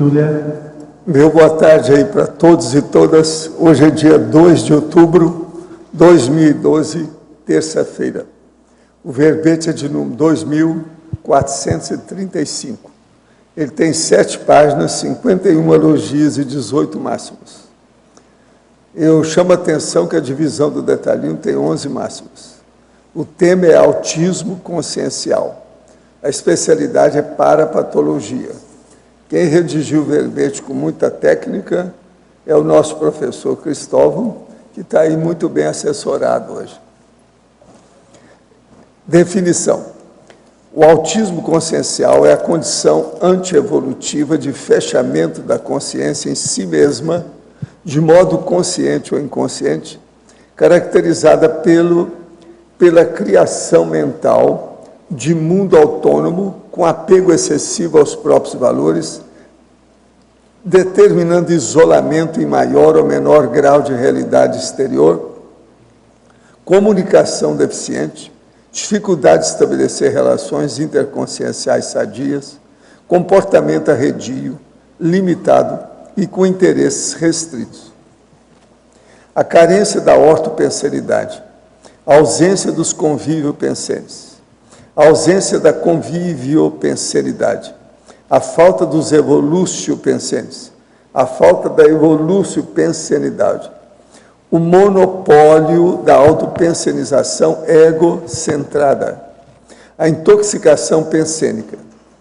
Túlia. Meu boa tarde aí para todos e todas. Hoje é dia 2 de outubro de 2012, terça-feira. O verbete é de número 2435. Ele tem 7 páginas, 51 elogios e 18 máximos. Eu chamo a atenção que a divisão do detalhinho tem 11 máximos. O tema é autismo consciencial. A especialidade é parapatologia. Quem redigiu o verbete com muita técnica é o nosso professor Cristóvão, que está aí muito bem assessorado hoje. Definição. O autismo consciencial é a condição antievolutiva de fechamento da consciência em si mesma, de modo consciente ou inconsciente, caracterizada pela criação mental de mundo autônomo, com apego excessivo aos próprios valores, determinando isolamento em maior ou menor grau de realidade exterior, comunicação deficiente, dificuldade de estabelecer relações interconscienciais sadias, comportamento arredio, limitado e com interesses restritos. A carência da ortopensenidade, a ausência dos convívio-pensenes, a ausência da convívio-pensenidade, a falta dos evolúcio-pensenes, a falta da evolúcio-pensenidade, o monopólio da autopensenização egocentrada, a intoxicação pensênica,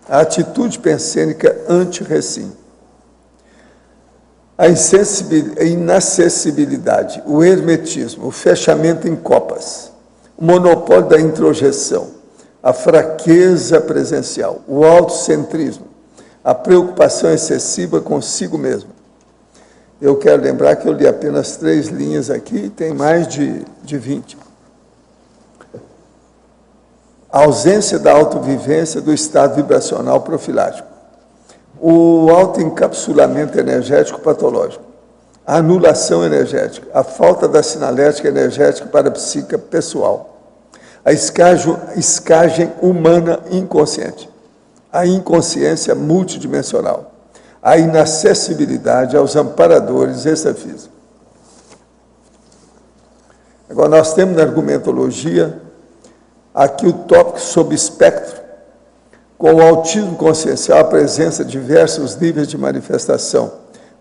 a atitude pensênica anti-recim, a inacessibilidade, o hermetismo, o fechamento em copas, o monopólio da introjeção, a fraqueza presencial, o autocentrismo, a preocupação excessiva consigo mesmo. Eu quero lembrar que eu li apenas 3 linhas aqui, tem mais de 20. A ausência da autovivência do estado vibracional profilático, o autoencapsulamento energético patológico, a anulação energética, a falta da sinalética energética parapsíquica pessoal, a escagem humana inconsciente, a inconsciência multidimensional, a inacessibilidade aos amparadores extrafísicos. Agora, nós temos na argumentologia aqui o tópico sobre espectro. Com o autismo consciencial, a presença de diversos níveis de manifestação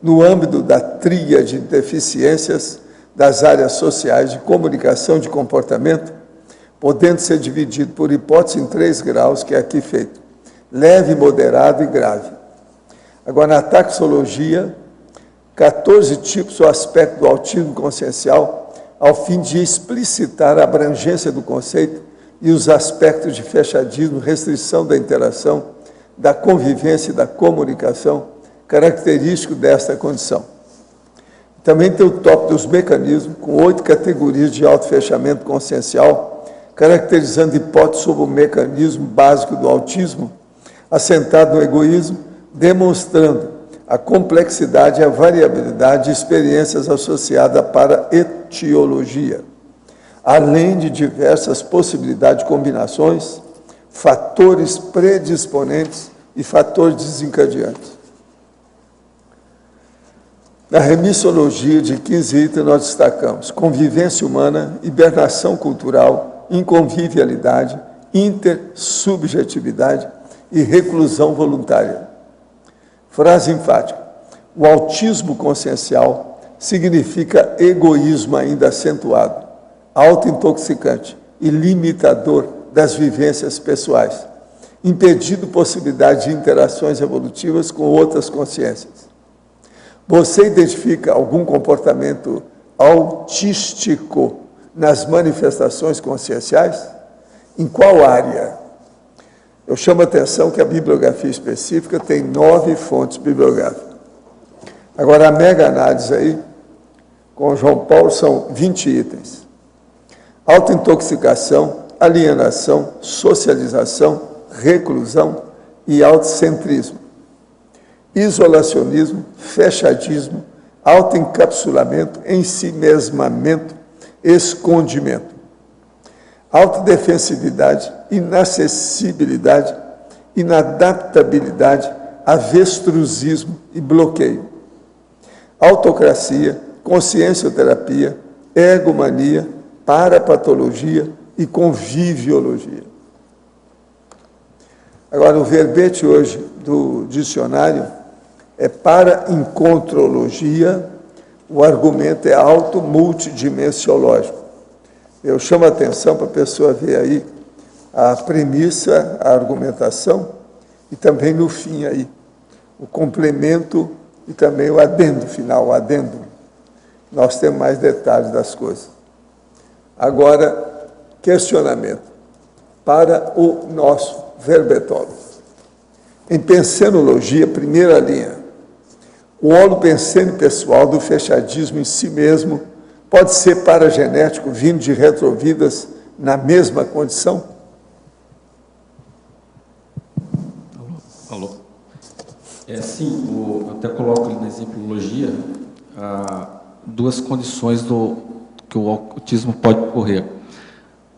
no âmbito da tríade de deficiências das áreas sociais de comunicação de comportamento, podendo ser dividido por hipótese em 3 graus, que é aqui feito: leve, moderado e grave. Agora, na taxologia, 14 tipos ou aspectos do autismo consciencial, ao fim de explicitar a abrangência do conceito e os aspectos de fechadismo, restrição da interação, da convivência e da comunicação, característico desta condição. Também tem o tópico dos mecanismos, com 8 categorias de autofechamento consciencial, caracterizando hipóteses sobre o mecanismo básico do autismo, assentado no egoísmo, demonstrando a complexidade e a variabilidade de experiências associadas para etiologia, além de diversas possibilidades de combinações, fatores predisponentes e fatores desencadeantes. Na remissologia de 15 itens, nós destacamos convivência humana, hibernação cultural, inconvivialidade, intersubjetividade e reclusão voluntária. Frase enfática: o autismo consciencial significa egoísmo ainda acentuado, autointoxicante e limitador das vivências pessoais, impedindo possibilidade de interações evolutivas com outras consciências. Você identifica algum comportamento autístico nas manifestações conscienciais? Em qual área? Eu chamo a atenção que a bibliografia específica tem 9 fontes bibliográficas. Agora, a mega análise aí, com o João Paulo, são 20 itens. Autointoxicação, alienação, socialização, reclusão e autocentrismo. Isolacionismo, fechadismo, autoencapsulamento, ensimesmamento, escondimento. Autodefensividade, inacessibilidade, inadaptabilidade, avestruzismo e bloqueio. Autocracia, consciencioterapia, egomania, parapatologia e conviviologia. Agora, o verbete hoje do dicionário é para-encontrologia, o argumento é auto-multidimensiológico. Eu chamo a atenção para a pessoa ver aí a premissa, a argumentação, e também no fim aí, o complemento e também o adendo final, o adendo. Nós temos mais detalhes das coisas. Agora, questionamento para o nosso verbetólogo. Em pensenologia, primeira linha, o holopensene pessoal do fechadismo em si mesmo pode ser paragenético vindo de retrovidas na mesma condição? Alô? Sim, eu até coloco ali na exemplologia duas condições que o autismo pode ocorrer.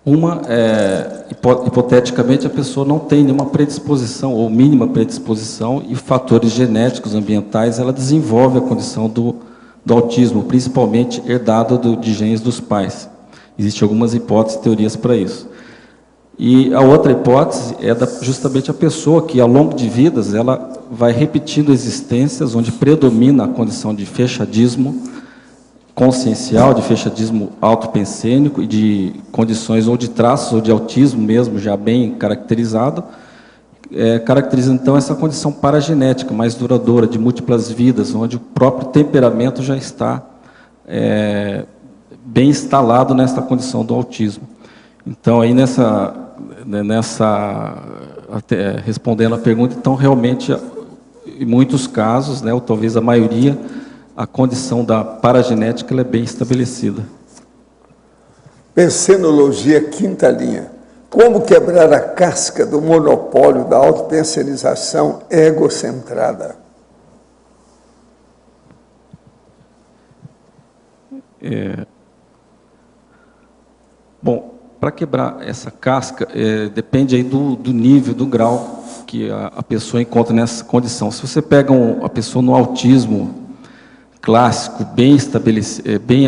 Uma é, hipoteticamente, a pessoa não tem nenhuma predisposição, ou mínima predisposição, e fatores genéticos, ambientais, ela desenvolve a condição do autismo, principalmente herdado de genes dos pais. Existem algumas hipóteses e teorias para isso. E a outra hipótese é justamente a pessoa que, ao longo de vidas, ela vai repetindo existências onde predomina a condição de fechadismo consciencial, de fechadismo autopensênico e de condições ou de traços ou de autismo mesmo, já bem caracterizado, caracteriza então essa condição paragenética, mais duradoura, de múltiplas vidas, onde o próprio temperamento já está bem instalado nessa condição do autismo. Então, aí respondendo a pergunta, então, realmente, em muitos casos, né, ou talvez a maioria, a condição da paragenética ela é bem estabelecida. Pensenologia, quinta linha. Como quebrar a casca do monopólio da autopensenização egocentrada? Bom, para quebrar essa casca, depende aí do nível, do grau que a pessoa encontra nessa condição. Se você pega a pessoa no autismo clássico, bem estabelecido, bem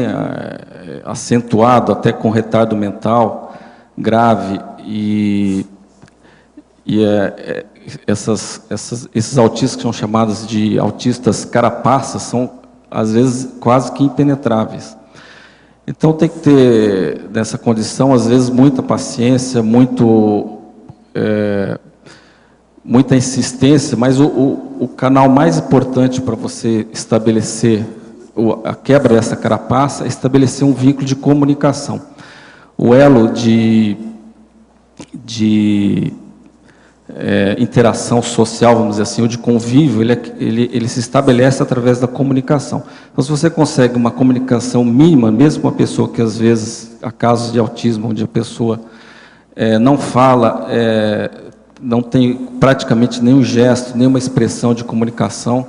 acentuado, até com retardo mental grave, esses autistas que são chamados de autistas carapaças são, às vezes, quase que impenetráveis. Então, tem que ter, nessa condição, às vezes, muita paciência, muita insistência, mas o canal mais importante para você estabelecer a quebra dessa carapaça é estabelecer um vínculo de comunicação. O elo de interação social, vamos dizer assim, ou de convívio, ele se estabelece através da comunicação. Então, se você consegue uma comunicação mínima, mesmo com uma pessoa que, às vezes, há casos de autismo, onde a pessoa não fala, não tem praticamente nenhum gesto, nenhuma expressão de comunicação,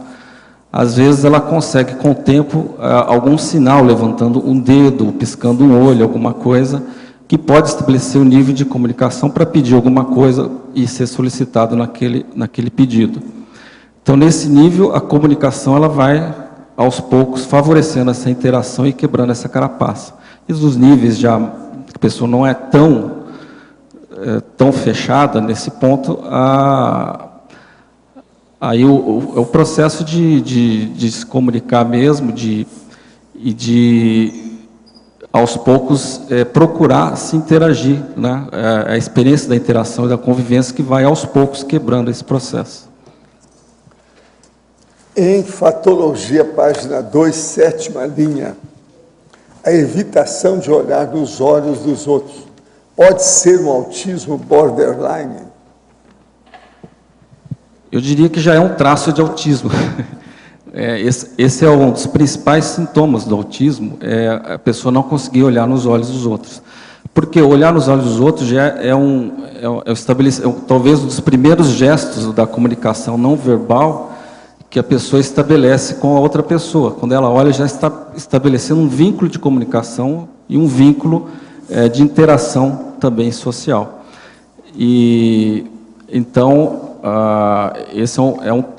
às vezes ela consegue, com o tempo, algum sinal, levantando um dedo, piscando um olho, alguma coisa, que pode estabelecer o nível de comunicação para pedir alguma coisa e ser solicitado naquele pedido. Então, nesse nível, a comunicação ela vai, aos poucos, favorecendo essa interação e quebrando essa carapaça. E os níveis já, a pessoa não é tão fechada nesse ponto, aí o processo de se comunicar mesmo, aos poucos, procurar se interagir, né? A experiência da interação e da convivência que vai, aos poucos, quebrando esse processo. Enfatologia, página 2, sétima linha. A evitação de olhar nos olhos dos outros pode ser um autismo borderline? Eu diria que já é um traço de autismo. Esse é um dos principais sintomas do autismo, a pessoa não conseguir olhar nos olhos dos outros. Porque olhar nos olhos dos outros já talvez um dos primeiros gestos da comunicação não verbal que a pessoa estabelece com a outra pessoa. Quando ela olha, já está estabelecendo um vínculo de comunicação e um vínculo de interação também social. E então, esse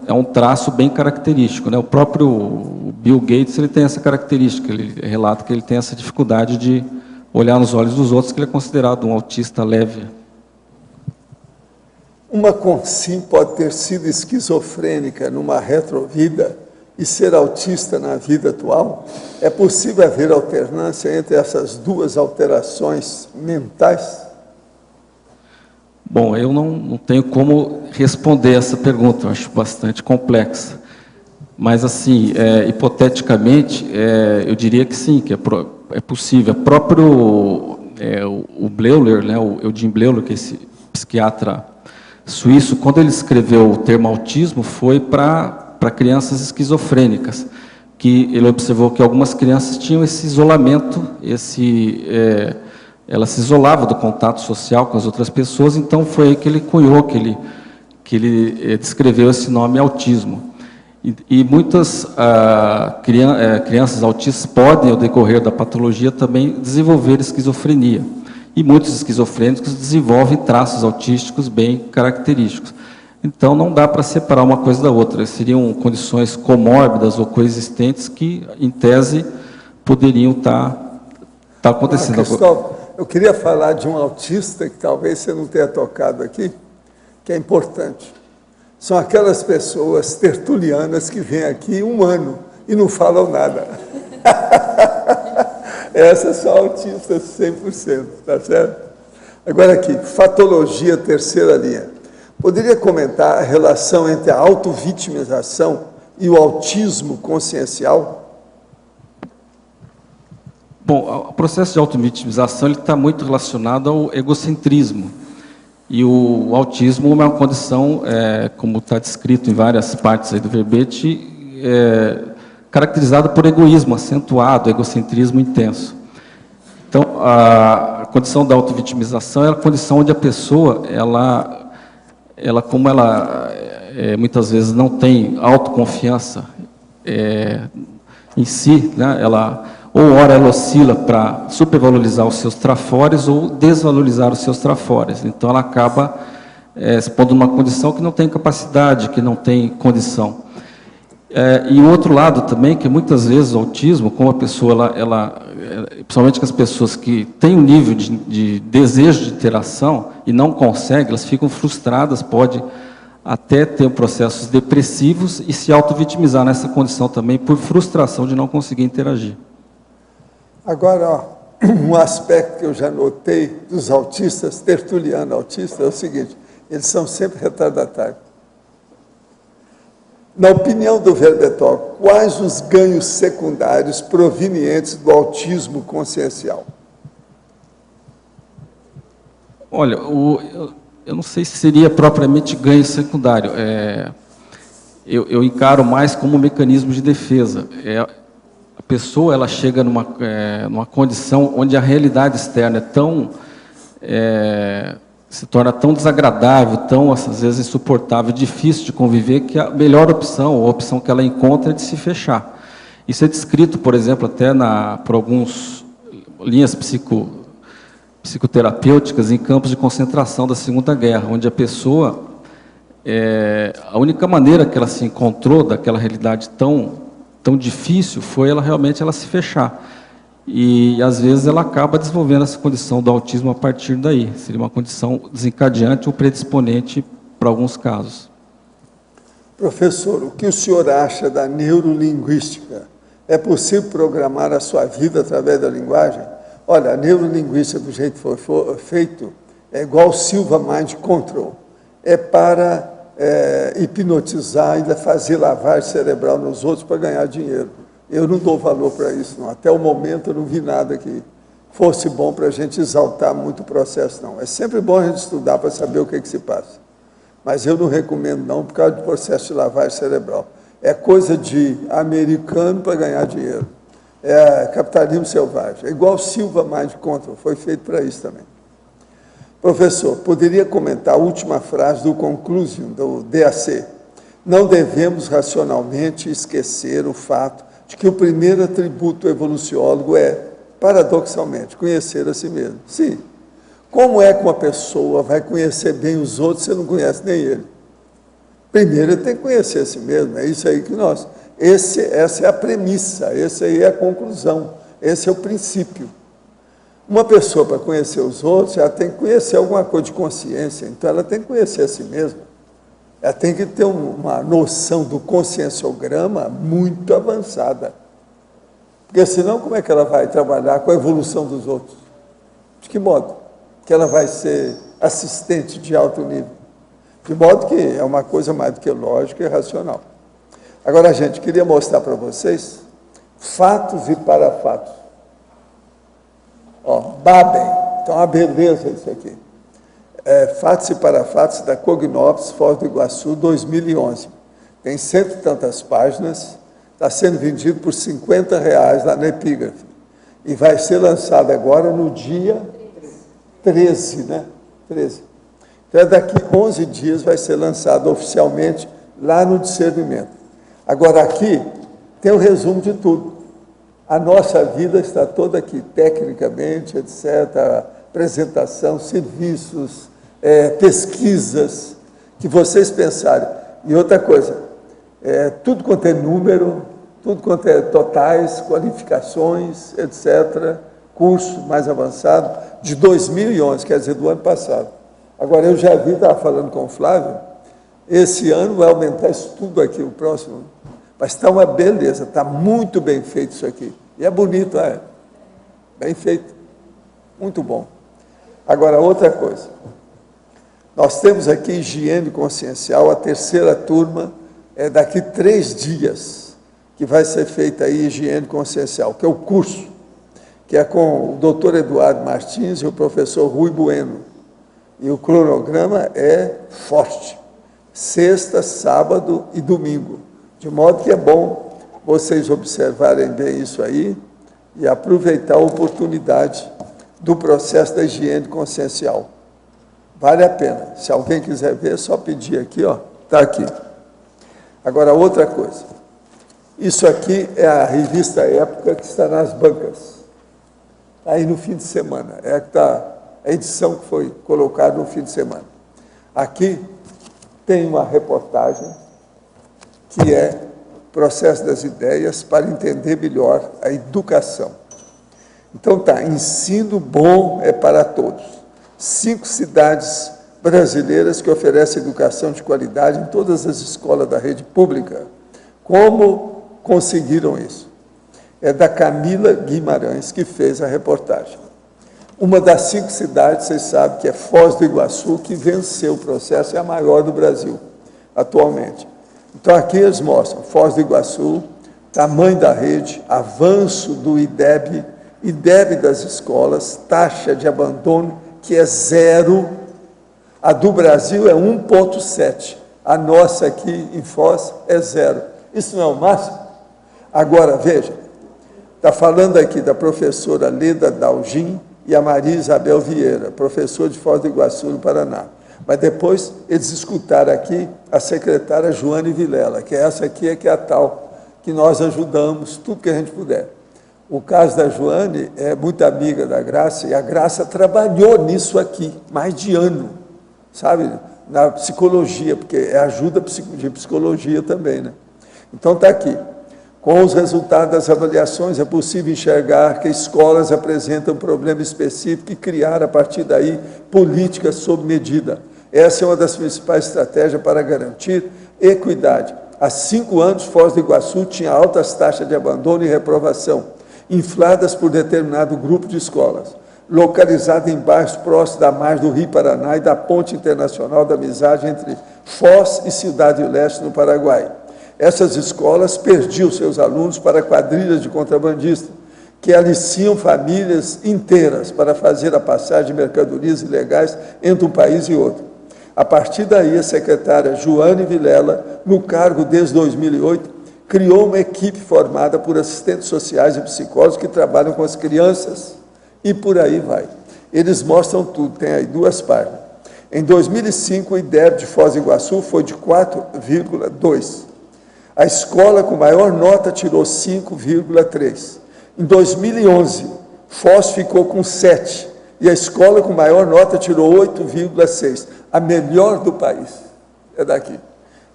é um traço bem característico, né? O próprio Bill Gates, ele tem essa característica, ele relata que ele tem essa dificuldade de olhar nos olhos dos outros, que ele é considerado um autista leve. Uma consim pode ter sido esquizofrênica numa retrovida e ser autista na vida atual? É possível haver alternância entre essas duas alterações mentais? Bom, eu não tenho como responder essa pergunta, eu acho bastante complexa. Mas, assim, hipoteticamente, eu diria que sim, que é possível. O próprio o Bleuler, né, o Eugene Bleuler, que é esse psiquiatra suíço, quando ele escreveu o termo autismo, foi para crianças esquizofrênicas, que ele observou que algumas crianças tinham esse isolamento, ela se isolava do contato social com as outras pessoas, então foi aí que ele cunhou, que ele descreveu esse nome autismo. E muitas crianças autistas podem, ao decorrer da patologia, também desenvolver esquizofrenia. E muitos esquizofrênicos desenvolvem traços autísticos bem característicos. Então, não dá para separar uma coisa da outra. Seriam condições comórbidas ou coexistentes que, em tese, poderiam estar acontecendo. Cristóvão, eu queria falar de um autista que talvez você não tenha tocado aqui, que é importante. São aquelas pessoas tertulianas que vêm aqui um ano e não falam nada. Essas são autistas 100%, tá certo? Agora aqui, fatologia, terceira linha. Poderia comentar a relação entre a autovitimização e o autismo consciencial? Bom, o processo de autovitimização está muito relacionado ao egocentrismo. E o autismo é uma condição, como está descrito em várias partes aí do verbete, caracterizada por egoísmo acentuado, egocentrismo intenso. Então, a condição da autovitimização é a condição onde a pessoa, como ela muitas vezes não tem autoconfiança em si, né, ou ora ela oscila para supervalorizar os seus trafores ou desvalorizar os seus trafores. Então, ela acaba se pondo numa condição que não tem capacidade, que não tem condição. E o outro lado também, que muitas vezes o autismo, como a pessoa, principalmente com as pessoas que têm um nível de desejo de interação e não conseguem, elas ficam frustradas, pode até ter processos depressivos e se auto-vitimizar nessa condição também por frustração de não conseguir interagir. Agora, um aspecto que eu já notei dos autistas, tertuliano autista, é o seguinte: eles são sempre retardatários. Na opinião do Verbetol, quais os ganhos secundários provenientes do autismo consciencial? Olha, eu não sei se seria propriamente ganho secundário. Eu encaro mais como um mecanismo de defesa. A pessoa ela chega numa condição onde a realidade externa se torna tão desagradável, tão, às vezes, insuportável, difícil de conviver, que a melhor opção, ou a opção que ela encontra, é de se fechar. Isso é descrito, por exemplo, até por algumas linhas psicoterapêuticas em campos de concentração da Segunda Guerra, onde a pessoa, a única maneira que ela se encontrou daquela realidade tão difícil foi realmente ela se fechar. E, às vezes, ela acaba desenvolvendo essa condição do autismo a partir daí. Seria uma condição desencadeante ou predisponente para alguns casos. Professor, o que o senhor acha da neurolinguística? É possível programar a sua vida através da linguagem? Olha, a neurolinguística, do jeito que foi feito, é igual Silva Mind Control. É para hipnotizar e fazer lavagem cerebral nos outros para ganhar dinheiro. Eu não dou valor para isso, não. Até o momento eu não vi nada que fosse bom para a gente exaltar muito o processo, não. É sempre bom a gente estudar para saber o que se passa. Mas eu não recomendo, não, por causa do processo de lavagem cerebral. É coisa de americano para ganhar dinheiro. É capitalismo selvagem. É igual Silva Mind Control, foi feito para isso também. Professor, poderia comentar a última frase do Conclusion, do DAC? Não devemos racionalmente esquecer o fato de que o primeiro atributo evoluciólogo é, paradoxalmente, conhecer a si mesmo. Sim. Como é que uma pessoa vai conhecer bem os outros se não conhece nem ele? Primeiro ele tem que conhecer a si mesmo, é isso aí que nós... Essa é a premissa, essa aí é a conclusão, esse é o princípio. Uma pessoa, para conhecer os outros, ela tem que conhecer alguma coisa de consciência, então ela tem que conhecer a si mesma. Ela tem que ter uma noção do conscienciograma muito avançada. Porque senão, como é que ela vai trabalhar com a evolução dos outros? De que modo? Que ela vai ser assistente de alto nível? De modo que é uma coisa mais do que lógica e racional. Agora, gente, queria mostrar para vocês fatos e parafatos. Ó, Baben, então uma beleza isso aqui. Fatos e parafatos da Cognops, Foz do Iguaçu, 2011. Tem 100 e tantas páginas, está sendo vendido por R$50 lá na Epígrafe. E vai ser lançado agora no dia 13, né? 13. Então, daqui 11 dias vai ser lançado oficialmente lá no Discernimento. Agora, aqui tem o resumo de tudo. A nossa vida está toda aqui, tecnicamente, etc., apresentação, serviços, pesquisas, que vocês pensarem. E outra coisa, tudo quanto é número, tudo quanto é totais, qualificações, etc., curso mais avançado, de 2011, quer dizer, do ano passado. Agora, eu já vi, estava falando com o Flávio, esse ano vai aumentar isso tudo aqui, o próximo ano. Mas está uma beleza, está muito bem feito isso aqui. E é bonito, bem feito, muito bom. Agora, outra coisa. Nós temos aqui higiene consciencial, a terceira turma é daqui 3 dias, que vai ser feita aí higiene consciencial, que é o curso, que é com o doutor Eduardo Martins e o professor Rui Bueno. E o cronograma é forte, sexta, sábado e domingo. De modo que é bom vocês observarem bem isso aí e aproveitar a oportunidade do processo da higiene consciencial. Vale a pena. Se alguém quiser ver, é só pedir aqui, ó. Está aqui. Agora, outra coisa. Isso aqui é a revista Época que está nas bancas. Aí no fim de semana. A edição que foi colocada no fim de semana. Aqui tem uma reportagem que é Processo das Ideias para entender melhor a educação. Então tá, ensino bom é para todos. 5 cidades brasileiras que oferecem educação de qualidade em todas as escolas da rede pública. Como conseguiram isso? É da Camila Guimarães, que fez a reportagem. Uma das 5 cidades, vocês sabem que é Foz do Iguaçu, que venceu o processo, é a maior do Brasil, atualmente. Então, aqui eles mostram Foz do Iguaçu, tamanho da rede, avanço do IDEB das escolas, taxa de abandono, que é 0, a do Brasil é 1,7, a nossa aqui em Foz é 0. Isso não é o máximo? Agora, veja, está falando aqui da professora Leda Dalgin e a Maria Isabel Vieira, professora de Foz do Iguaçu, no Paraná. Mas depois eles escutaram aqui a secretária Joane Vilela, que essa aqui que é a tal, que nós ajudamos, tudo que a gente puder. O caso da Joane é muito amiga da Graça, e a Graça trabalhou nisso aqui, mais de ano, sabe? Na psicologia, porque é ajuda de psicologia também, né? Então está aqui. Com os resultados das avaliações, é possível enxergar que escolas apresentam um problema específico e criar, a partir daí, políticas sob medida. Essa é uma das principais estratégias para garantir equidade. Há 5 anos, Foz do Iguaçu tinha altas taxas de abandono e reprovação, infladas por determinado grupo de escolas, localizada em bairros próximos da margem do Rio Paraná e da Ponte Internacional da Amizade entre Foz e Cidade do Leste, no Paraguai. Essas escolas perdiam seus alunos para quadrilhas de contrabandistas, que aliciam famílias inteiras para fazer a passagem de mercadorias ilegais entre um país e outro. A partir daí, a secretária Joane Vilela, no cargo desde 2008, criou uma equipe formada por assistentes sociais e psicólogos que trabalham com as crianças e por aí vai. Eles mostram tudo, tem aí 2 páginas. Em 2005, o IDEB de Foz do Iguaçu foi de 4,2. A escola com maior nota tirou 5,3. Em 2011, Foz ficou com 7, e a escola com maior nota tirou 8,6. A melhor do país é daqui.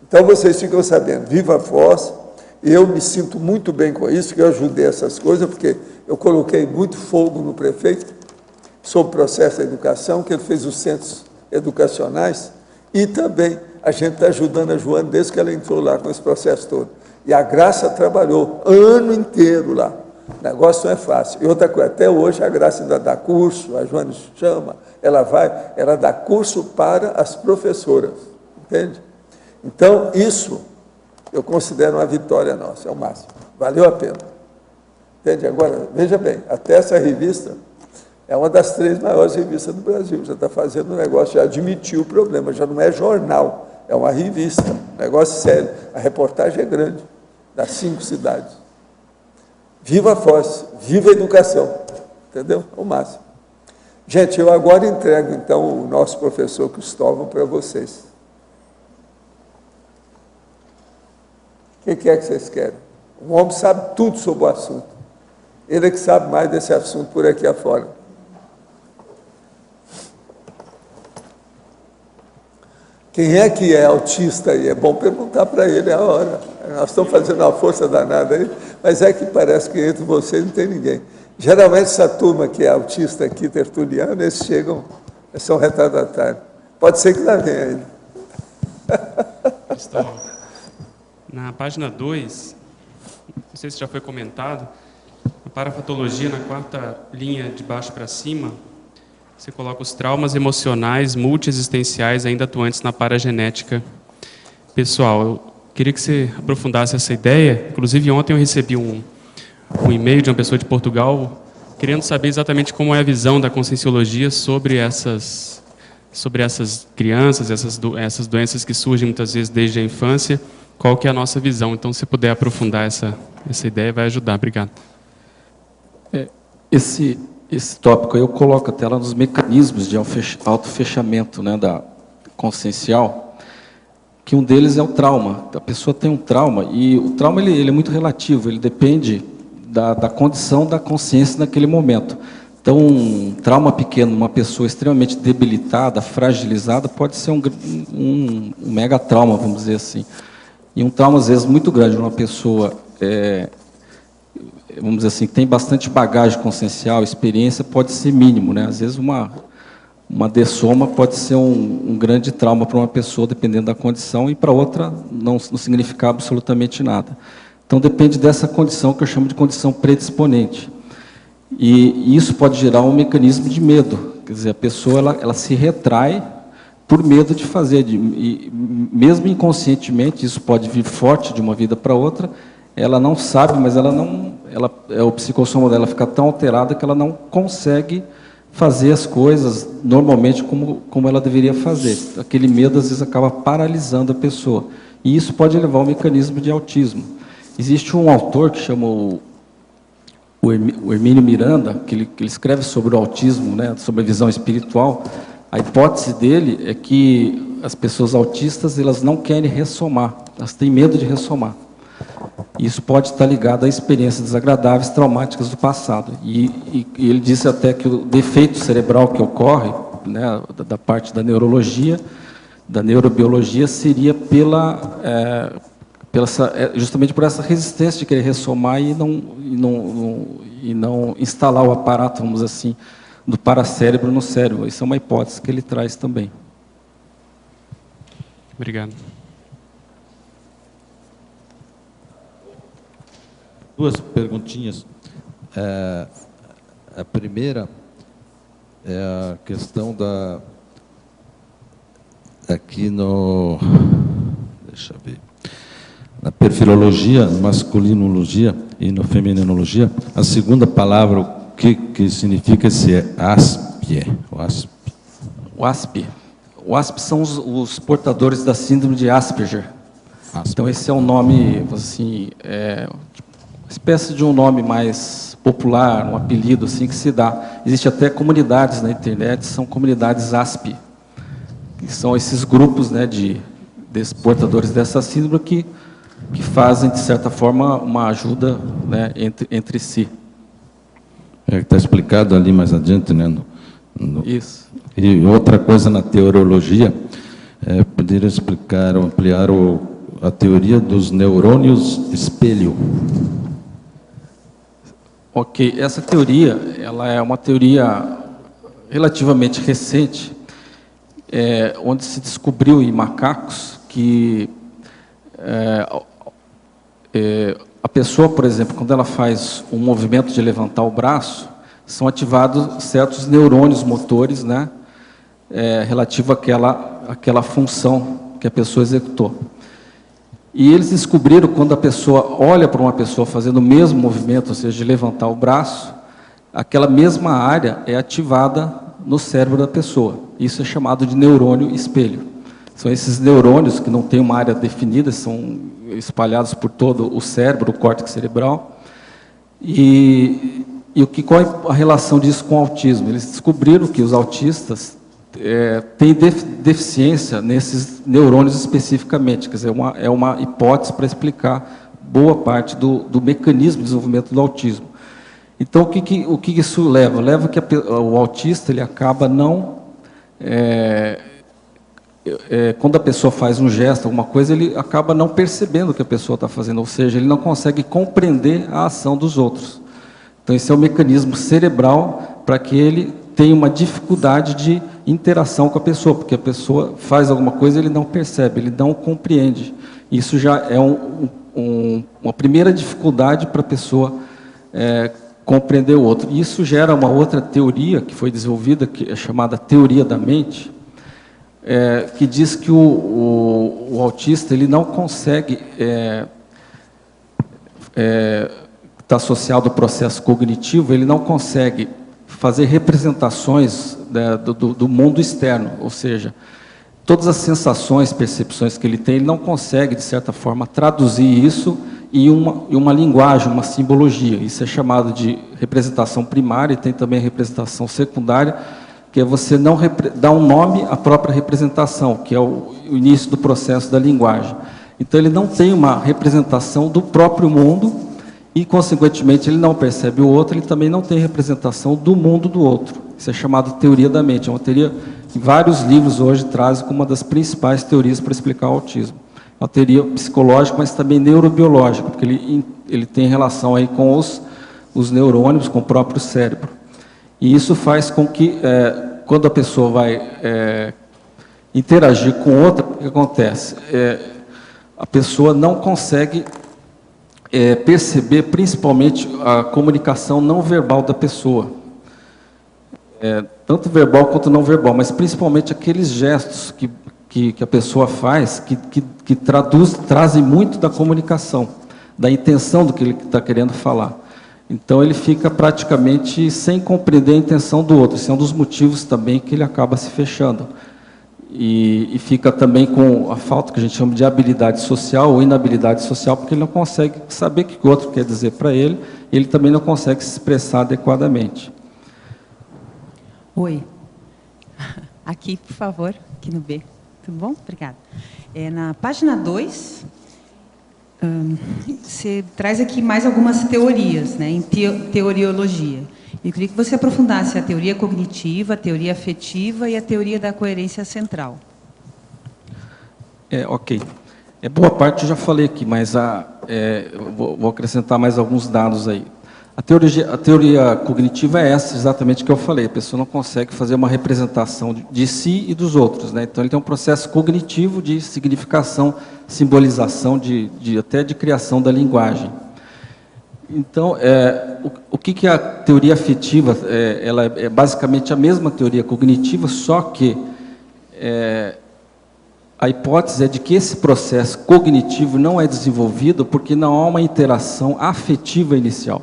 Então, vocês ficam sabendo, viva a Foz, eu me sinto muito bem com isso, que eu ajudei essas coisas, porque eu coloquei muito fogo no prefeito, sobre o processo da educação, que ele fez os centros educacionais, e também a gente está ajudando a Joana desde que ela entrou lá com esse processo todo. E a Graça trabalhou ano inteiro lá. O negócio não é fácil. E outra coisa, até hoje a Graça ainda dá curso, a Joana chama, ela dá curso para as professoras, entende? Então, isso eu considero uma vitória nossa, é o máximo. Valeu a pena. Entende? Agora, veja bem, até essa revista é uma das 3 maiores revistas do Brasil, já está fazendo um negócio, já admitiu o problema, já não é jornal, é uma revista, negócio sério. A reportagem é grande, das 5 cidades. Viva a Foz, viva a educação, entendeu? O máximo. Gente, eu agora entrego, então, o nosso professor Cristóvão para vocês. O que é que vocês querem? O homem sabe tudo sobre o assunto. Ele é que sabe mais desse assunto por aqui afora. Quem é que é autista aí? É bom perguntar para ele a hora. Nós estamos fazendo uma força danada aí, mas é que parece que entre vocês não tem ninguém. Geralmente essa turma que é autista aqui, tertuliana, eles chegam, eles são retardatários. Pode ser que lá venha ainda. Na página 2, não sei se já foi comentado, a parafatologia, na 4ª linha de baixo para cima, você coloca os traumas emocionais multiexistenciais ainda atuantes na paragenética pessoal. Eu queria que você aprofundasse essa ideia. Inclusive, ontem eu recebi um e-mail de uma pessoa de Portugal querendo saber exatamente como é a visão da Conscienciologia sobre essas crianças, essas doenças que surgem muitas vezes desde a infância. Qual que é a nossa visão? Então, se puder aprofundar essa ideia, vai ajudar. Obrigado. Esse tópico aí eu coloco até lá nos mecanismos de autofechamento, né, da consciencial, que um deles é o trauma. A pessoa tem um trauma, e o trauma ele é muito relativo, ele depende da condição da consciência naquele momento. Então, um trauma pequeno, uma pessoa extremamente debilitada, fragilizada, pode ser um mega trauma, vamos dizer assim. E um trauma, às vezes, muito grande, uma pessoa, vamos dizer assim, que tem bastante bagagem consciencial, experiência, pode ser mínimo, né? Às vezes, uma dessoma pode ser um grande trauma para uma pessoa, dependendo da condição, e para outra não significar absolutamente nada. Então, depende dessa condição, que eu chamo de condição predisponente. E isso pode gerar um mecanismo de medo. Quer dizer, a pessoa ela se retrai por medo de fazer, e mesmo inconscientemente, isso pode vir forte de uma vida para outra, ela não sabe, mas o psicossoma dela fica tão alterada que ela não consegue fazer as coisas normalmente como ela deveria fazer. Aquele medo, às vezes, acaba paralisando a pessoa. E isso pode levar ao mecanismo de autismo. Existe um autor que chama o Hermínio Miranda, que ele escreve sobre o autismo, né, sobre a visão espiritual. A hipótese dele é que as pessoas autistas, elas não querem ressomar, elas têm medo de ressomar. Isso pode estar ligado a experiências desagradáveis, traumáticas do passado. E ele disse até que o defeito cerebral que ocorre, né, da parte da neurologia, da neurobiologia, seria justamente por essa resistência de querer ressomar e não instalar o aparato, vamos dizer assim, do paracérebro no cérebro. Isso é uma hipótese que ele traz também. Obrigado. 2 perguntinhas. A primeira é a questão aqui deixa eu ver, na perfilologia, masculinologia e na feminologia, a segunda palavra, o que significa se é ASP? O ASP. O ASP são os portadores da síndrome de Asperger. Então, esse é um nome, assim, uma espécie de um nome mais popular, um apelido assim que se dá. Existe até comunidades na internet, são comunidades ASP, que são esses grupos, né, desses portadores dessa síndrome que fazem, de certa forma, uma ajuda, né, entre si. Está explicado ali mais adiante, né? Isso. E outra coisa na teorologia, poderia explicar ou ampliar a teoria dos neurônios espelho. Ok, essa teoria, ela é uma teoria relativamente recente, onde se descobriu em macacos que a pessoa, por exemplo, quando ela faz um movimento de levantar o braço, são ativados certos neurônios motores, né, relativo àquela função que a pessoa executou. E eles descobriram, quando a pessoa olha para uma pessoa fazendo o mesmo movimento, ou seja, de levantar o braço, aquela mesma área é ativada no cérebro da pessoa. Isso é chamado de neurônio espelho. São esses neurônios que não têm uma área definida, são espalhados por todo o cérebro, o córtex cerebral. Qual é a relação disso com o autismo? Eles descobriram que os autistas têm deficiência nesses neurônios especificamente, quer dizer, é uma hipótese para explicar boa parte do mecanismo de desenvolvimento do autismo. Então, o que isso leva? Leva que o autista ele acaba não... quando a pessoa faz um gesto, alguma coisa, ele acaba não percebendo o que a pessoa está fazendo, ou seja, ele não consegue compreender a ação dos outros. Então, esse é o mecanismo cerebral para que ele tenha uma dificuldade de interação com a pessoa, porque a pessoa faz alguma coisa e ele não percebe, ele não compreende. Isso já é uma primeira dificuldade para a pessoa compreender o outro. E isso gera uma outra teoria que foi desenvolvida, que é chamada teoria da mente, que diz que o autista ele não consegue está associado ao processo cognitivo, ele não consegue fazer representações do mundo externo, ou seja, todas as sensações, percepções que ele tem, ele não consegue, de certa forma, traduzir isso em uma linguagem, uma simbologia. Isso é chamado de representação primária, e tem também a representação secundária, que é você não dar um nome à própria representação, que é o início do processo da linguagem. Então, ele não tem uma representação do próprio mundo, e, consequentemente, ele não percebe o outro, ele também não tem representação do mundo do outro. Isso é chamado teoria da mente. É uma teoria que vários livros hoje trazem como uma das principais teorias para explicar o autismo. É uma teoria psicológica, mas também neurobiológica, porque ele tem relação aí com os neurônios, com o próprio cérebro. E isso faz com que, quando a pessoa vai interagir com outra, o que acontece? A pessoa não consegue perceber principalmente a comunicação não verbal da pessoa. Tanto verbal quanto não verbal, mas principalmente aqueles gestos que a pessoa faz, que trazem muito da comunicação, da intenção do que ele está querendo falar. Então ele fica praticamente sem compreender a intenção do outro. Esse é um dos motivos também que ele acaba se fechando. E fica também com a falta que a gente chama de habilidade social ou inabilidade social, porque ele não consegue saber o que o outro quer dizer para ele, e ele também não consegue se expressar adequadamente. Oi. Aqui, por favor, aqui no B. Tudo bom? Obrigada. Na página 2, você traz aqui mais algumas teorias, né, em teoriologia. Eu queria que você aprofundasse a teoria cognitiva, a teoria afetiva e a teoria da coerência central. Ok. Boa parte eu já falei aqui, mas vou acrescentar mais alguns dados aí. A teoria cognitiva é essa exatamente que eu falei. A pessoa não consegue fazer uma representação de si e dos outros, né? Então, ele tem um processo cognitivo de significação, simbolização, até de criação da linguagem. Então, o que é a teoria afetiva? Ela é basicamente a mesma teoria cognitiva, só que a hipótese é de que esse processo cognitivo não é desenvolvido porque não há uma interação afetiva inicial.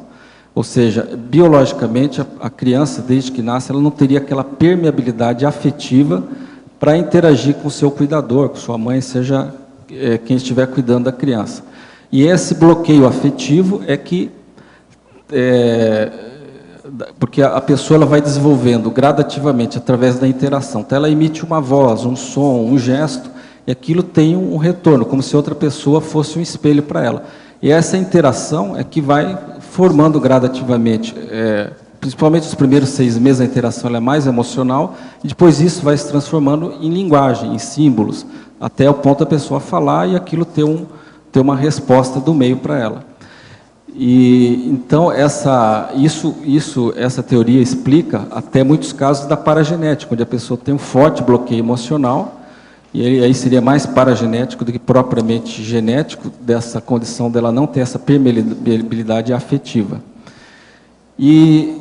Ou seja, biologicamente, a criança, desde que nasce, ela não teria aquela permeabilidade afetiva para interagir com o seu cuidador, com sua mãe, seja quem estiver cuidando da criança. E esse bloqueio afetivo é que... porque a pessoa ela vai desenvolvendo gradativamente, através da interação. Então, ela emite uma voz, um som, um gesto, e aquilo tem um retorno, como se outra pessoa fosse um espelho para ela. E essa interação é que vai formando gradativamente, principalmente os primeiros 6 meses a interação ela é mais emocional, e depois isso vai se transformando em linguagem, em símbolos, até o ponto da pessoa falar e aquilo ter uma resposta do meio para ela. E então essa teoria explica até muitos casos da paragenética, onde a pessoa tem um forte bloqueio emocional, e aí seria mais paragenético do que propriamente genético, dessa condição dela não ter essa permeabilidade afetiva. E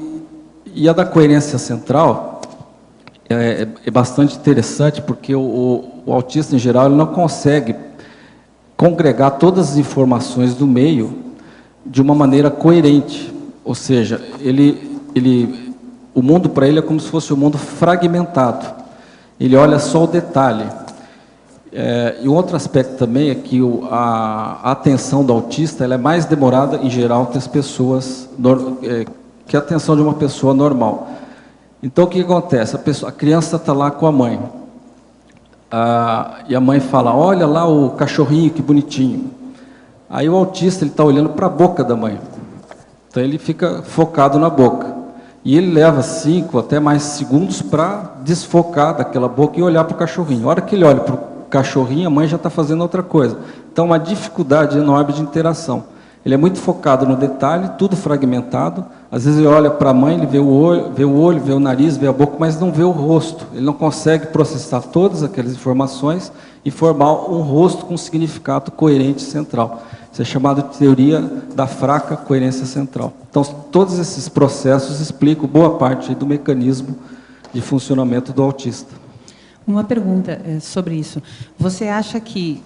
a da coerência central é bastante interessante, porque o autista, em geral, ele não consegue congregar todas as informações do meio de uma maneira coerente. Ou seja, o mundo para ele é como se fosse um mundo fragmentado. Ele olha só o detalhe. E um outro aspecto também é que a atenção do autista ela é mais demorada, em geral, que que a atenção de uma pessoa normal. Então, o que acontece? A criança está lá com a mãe. E a mãe fala, olha lá o cachorrinho, que bonitinho. Aí o autista está olhando para a boca da mãe. Então, ele fica focado na boca. E ele leva 5 até mais segundos para desfocar daquela boca e olhar para o cachorrinho. A hora que ele olha para o cachorrinho, a mãe já está fazendo outra coisa. Então, uma dificuldade enorme de interação. Ele é muito focado no detalhe, tudo fragmentado. Às vezes ele olha para a mãe, ele vê o olho, vê o nariz, vê a boca, mas não vê o rosto. Ele não consegue processar todas aquelas informações e formar um rosto com significado coerente central. Isso é chamado de teoria da fraca coerência central. Então, todos esses processos explicam boa parte do mecanismo de funcionamento do autista. Uma pergunta sobre isso. Você acha que,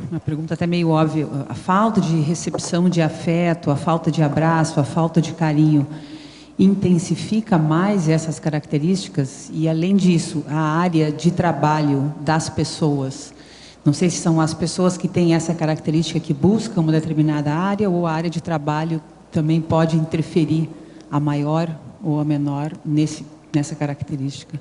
uma pergunta até meio óbvia, a falta de recepção de afeto, a falta de abraço, a falta de carinho, intensifica mais essas características? E, além disso, a área de trabalho das pessoas, não sei se são as pessoas que têm essa característica que buscam uma determinada área, ou a área de trabalho também pode interferir, a maior ou a menor, nessa característica?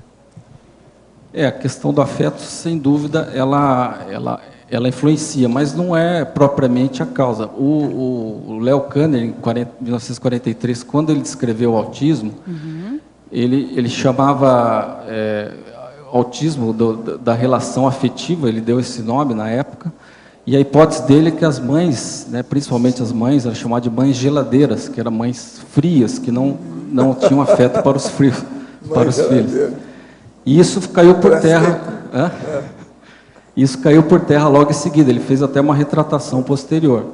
A questão do afeto, sem dúvida, ela influencia, mas não é propriamente a causa. O Leo Kanner, em 1943, quando ele descreveu o autismo, ele chamava autismo da relação afetiva, ele deu esse nome na época, e a hipótese dele é que as mães, principalmente as mães, eram chamadas de mães geladeiras, que eram mães frias, que não tinham afeto para os filhos. E isso caiu por terra. Isso caiu por terra logo em seguida. Ele fez até uma retratação posterior.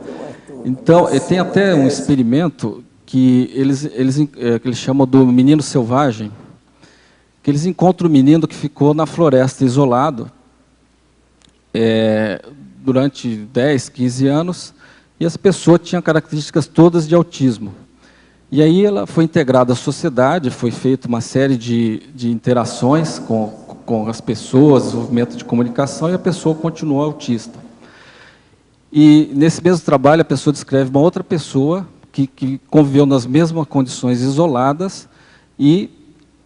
Então, tem até um experimento que eles chamam do menino selvagem, que eles encontram o menino que ficou na floresta isolado durante 10, 15 anos, e essa pessoa tinha características todas de autismo. E aí ela foi integrada à sociedade, foi feita uma série de interações com as pessoas, desenvolvimento de comunicação, e a pessoa continuou autista. E nesse mesmo trabalho a pessoa descreve uma outra pessoa que conviveu nas mesmas condições isoladas, e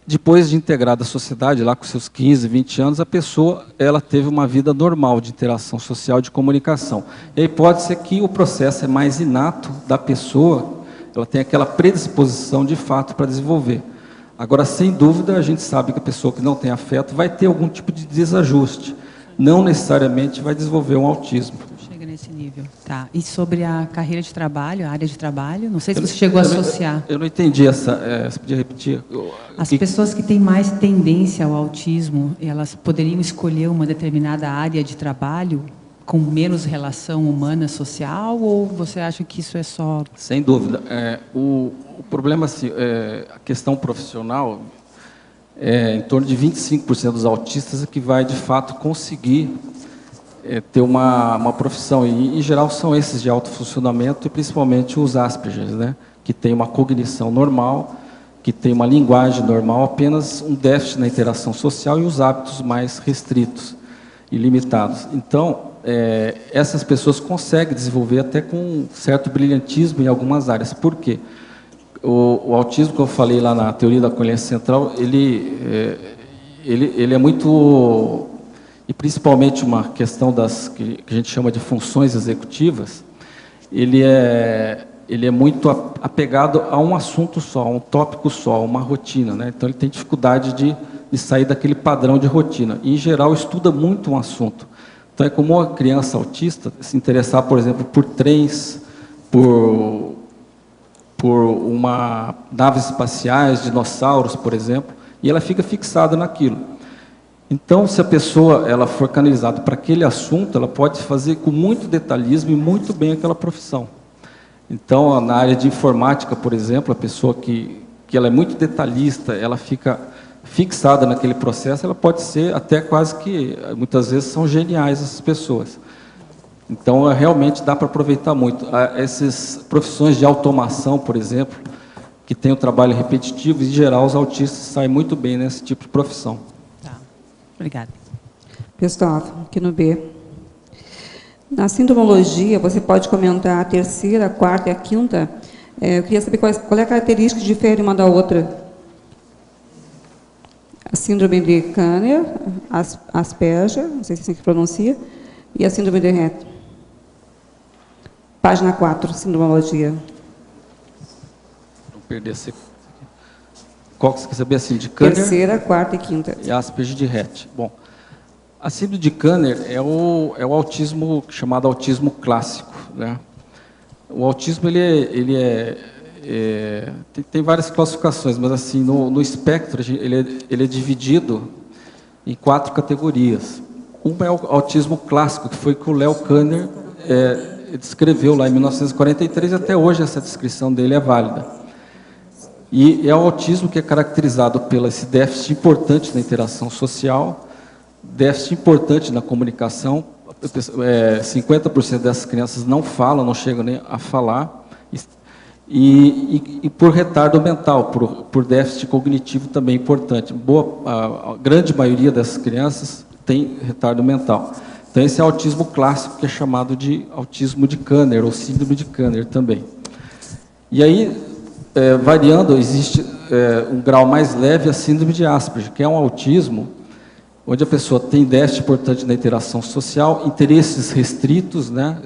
depois de integrada à sociedade, lá com seus 15, 20 anos, a pessoa teve uma vida normal de interação social, de comunicação. E a hipótese é que o processo é mais inato da pessoa, ela tem aquela predisposição de fato para desenvolver. Agora, sem dúvida, a gente sabe que a pessoa que não tem afeto vai ter algum tipo de desajuste. Não necessariamente vai desenvolver um autismo. Chega nesse nível. Tá. E sobre a carreira de trabalho, a área de trabalho, não sei se você chegou a associar. Eu não entendi você podia repetir? As pessoas que têm mais tendência ao autismo, elas poderiam escolher uma determinada área de trabalho com menos relação humana social, ou você acha que isso é só... Sem dúvida. O problema, assim, a questão profissional, em torno de 25% dos autistas é que vai, de fato, conseguir ter uma profissão. E, em geral, são esses de alto funcionamento, e principalmente os Asperger, que tem uma cognição normal, que tem uma linguagem normal, apenas um déficit na interação social e os hábitos mais restritos e limitados. Então, essas pessoas conseguem desenvolver até com certo brilhantismo em algumas áreas. Por quê? O autismo, que eu falei lá na teoria da coerência central, ele é muito... E principalmente uma questão que a gente chama de funções executivas, ele é muito apegado a um assunto só, a um tópico só, a uma rotina. Então, ele tem dificuldade de sair daquele padrão de rotina. E, em geral, estuda muito um assunto. Então, é comum a criança autista se interessar, por exemplo, por trens, por naves espaciais, dinossauros, por exemplo, e ela fica fixada naquilo. Então, se a pessoa ela for canalizada para aquele assunto, ela pode fazer com muito detalhismo e muito bem aquela profissão. Então, na área de informática, por exemplo, a pessoa que ela é muito detalhista, ela fica fixada naquele processo, ela pode ser até quase que, muitas vezes, são geniais essas pessoas. Então, realmente dá para aproveitar muito. Essas profissões de automação, por exemplo, que tem o trabalho repetitivo, em geral, os autistas saem muito bem nesse tipo de profissão. Tá. Obrigada. Pessoal, aqui no B. Na sindromologia, você pode comentar a terceira, a quarta e a quinta. Eu queria saber qual é a característica que difere uma da outra. A síndrome de Kanner, Asperger, não sei se é assim que pronuncia, e a síndrome de Rett. Página 4, sindromologia. Não perder esse... Qual que você quer saber? Assim, de Kanner? Terceira, quarta e quinta. E Asperger de Rett. Bom, a síndrome de Kanner é o autismo chamado autismo clássico, né? O autismo tem várias classificações, mas assim no espectro ele é dividido em 4 categorias. Uma é o autismo clássico, que foi que o Leo Kanner descreveu lá em 1943, e até hoje essa descrição dele é válida. E é o autismo que é caracterizado pelo esse déficit importante na interação social, déficit importante na comunicação. 50% dessas crianças não falam, não chegam nem a falar, e por retardo mental, por déficit cognitivo também importante. A grande maioria dessas crianças tem retardo mental. Então, esse é o autismo clássico, que é chamado de autismo de Kanner, ou síndrome de Kanner também. E aí, variando, existe um grau mais leve, a síndrome de Asperger, que é um autismo onde a pessoa tem déficit importante na interação social, interesses restritos, né?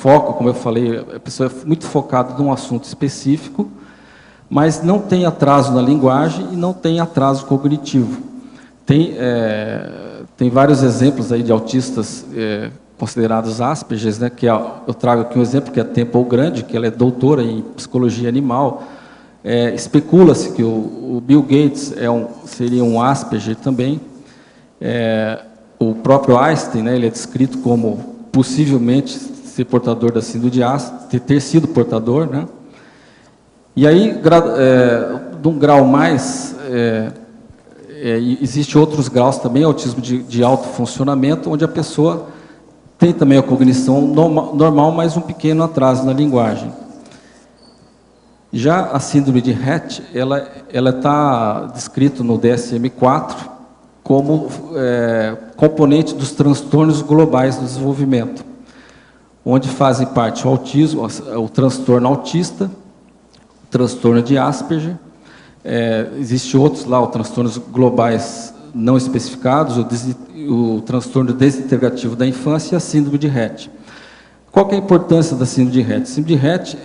Foco, como eu falei, a pessoa é muito focada num assunto específico, mas não tem atraso na linguagem e não tem atraso cognitivo. Tem vários exemplos aí de autistas considerados Asperger, né? Que eu trago aqui um exemplo, que é a Temple Grande, que ela é doutora em psicologia animal. Especula-se que o Bill Gates seria um Asperger também. O próprio Einstein, né, ele é descrito como possivelmente ser portador da síndrome de Asperger, ter sido portador, né? E aí, de um grau mais, existe outros graus também, autismo de alto funcionamento, onde a pessoa tem também a cognição normal, mas um pequeno atraso na linguagem. Já a síndrome de Rett, ela está descrita no DSM-4 como componente dos transtornos globais do desenvolvimento, onde fazem parte o autismo, o transtorno autista, o transtorno de Asperger, existem outros lá, os transtornos globais não especificados, o transtorno desintegrativo da infância e a síndrome de Rett. Qual que é a importância da síndrome de Rett? A síndrome de Rett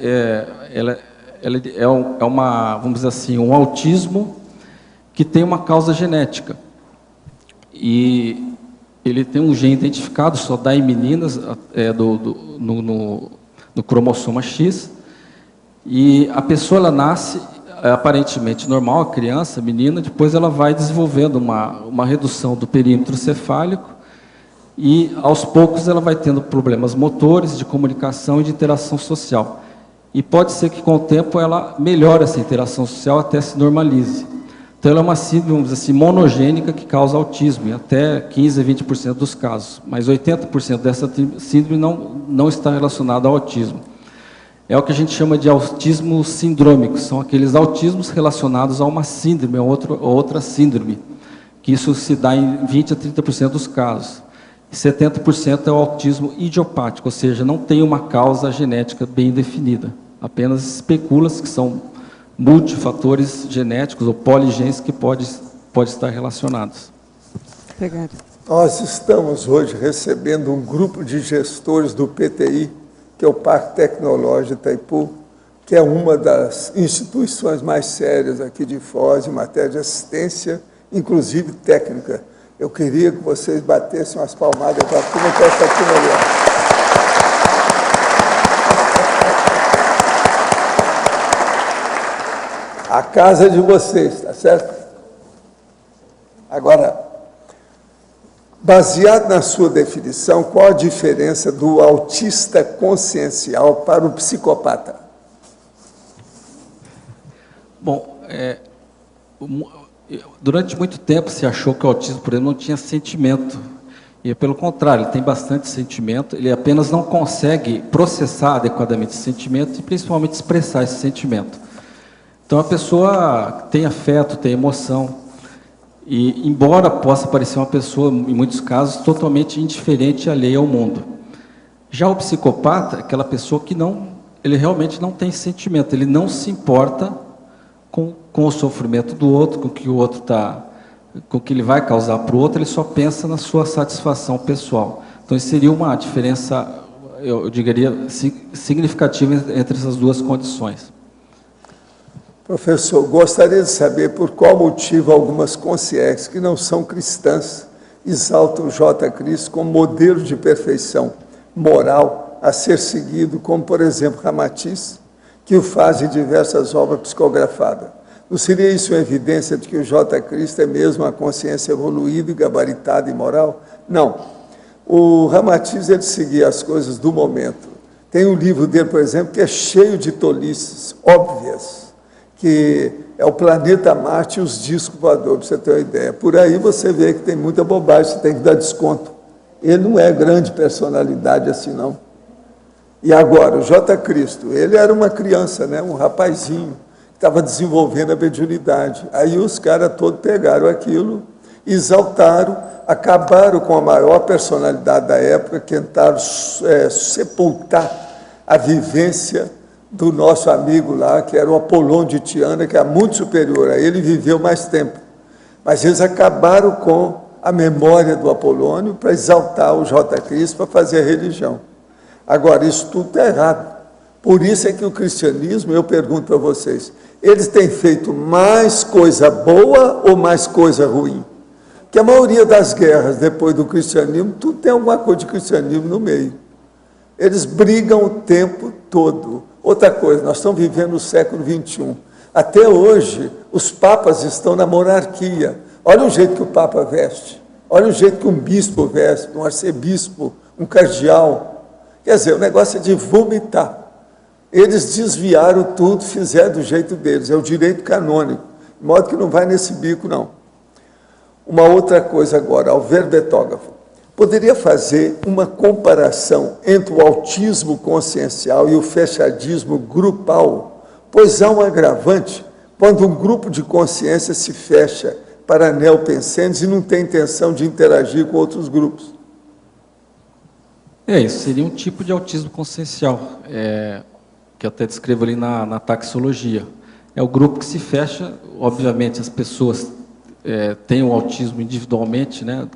vamos dizer assim, um autismo que tem uma causa genética. E ele tem um gene identificado, só dá em meninas, no cromossoma X, e a pessoa ela nasce aparentemente normal, a criança, a menina, depois ela vai desenvolvendo uma redução do perímetro cefálico, e aos poucos ela vai tendo problemas motores, de comunicação e de interação social. E pode ser que com o tempo ela melhore essa interação social até se normalize. Então, ela é uma síndrome, vamos dizer assim, monogênica que causa autismo, em até 15% a 20% dos casos. Mas 80% dessa síndrome não está relacionada ao autismo. É o que a gente chama de autismo sindrômico, são aqueles autismos relacionados a uma síndrome, a outra síndrome, que isso se dá em 20% a 30% dos casos. E 70% é o autismo idiopático, ou seja, não tem uma causa genética bem definida. Apenas especula-se que são multifatores genéticos ou poligenes que pode estar relacionados. Obrigada. Nós estamos hoje recebendo um grupo de gestores do PTI, que é o Parque Tecnológico Itaipu, que é uma das instituições mais sérias aqui de Foz, em matéria de assistência, inclusive técnica. Eu queria que vocês batessem umas palmadas para a turma, que essa turma ali. A casa de vocês, tá certo? Agora, baseado na sua definição, qual a diferença do autista consciencial para o psicopata? Bom, durante muito tempo se achou que o autismo, por exemplo, não tinha sentimento. E pelo contrário, ele tem bastante sentimento, ele apenas não consegue processar adequadamente esse sentimento e principalmente expressar esse sentimento. Então a pessoa tem afeto, tem emoção, e embora possa parecer uma pessoa, em muitos casos, totalmente indiferente e alheia ao mundo. Já o psicopata é aquela pessoa que ele realmente não tem sentimento, ele não se importa com o sofrimento do outro, com o que o outro com o que ele vai causar para o outro, ele só pensa na sua satisfação pessoal. Então isso seria uma diferença, eu diria, significativa entre essas duas condições. Professor, gostaria de saber por qual motivo algumas consciências que não são cristãs exaltam o J. Cristo como modelo de perfeição moral a ser seguido, como, por exemplo, Ramatiz, que o faz em diversas obras psicografadas. Não seria isso uma evidência de que o J. Cristo é mesmo uma consciência evoluída, gabaritada e moral? Não. O Ramatiz, ele seguia as coisas do momento. Tem um livro dele, por exemplo, que é cheio de tolices óbvias, que é o planeta Marte e os discos voadores, para você ter uma ideia. Por aí você vê que tem muita bobagem, você tem que dar desconto. Ele não é grande personalidade assim, não. E agora, o J. Cristo, ele era uma criança, né, um rapazinho, que estava desenvolvendo a mediunidade. Aí os caras todos pegaram aquilo, exaltaram, acabaram com a maior personalidade da época, tentaram sepultar a vivência do nosso amigo lá, que era o Apolônio de Tiana, que é muito superior a ele, viveu mais tempo. Mas eles acabaram com a memória do Apolônio para exaltar o J. Cristo, para fazer a religião. Agora, isso tudo está errado. Por isso é que o cristianismo, eu pergunto para vocês, eles têm feito mais coisa boa ou mais coisa ruim? Porque a maioria das guerras, depois do cristianismo, tudo tem alguma coisa de cristianismo no meio. Eles brigam o tempo todo. Outra coisa, nós estamos vivendo no século XXI. Até hoje, os papas estão na monarquia. Olha o jeito que o papa veste. Olha o jeito que um bispo veste, um arcebispo, um cardeal. Quer dizer, o negócio é de vomitar. Eles desviaram tudo, fizeram do jeito deles. É o direito canônico. De modo que não vai nesse bico, não. Uma outra coisa agora, ao verbetógrafo. Poderia fazer uma comparação entre o autismo consciencial e o fechadismo grupal, pois há um agravante quando um grupo de consciência se fecha para neopensentes e não tem intenção de interagir com outros grupos. Isso seria um tipo de autismo consciencial, que eu até descrevo ali na taxologia. É o grupo que se fecha, obviamente as pessoas têm o autismo individualmente, né,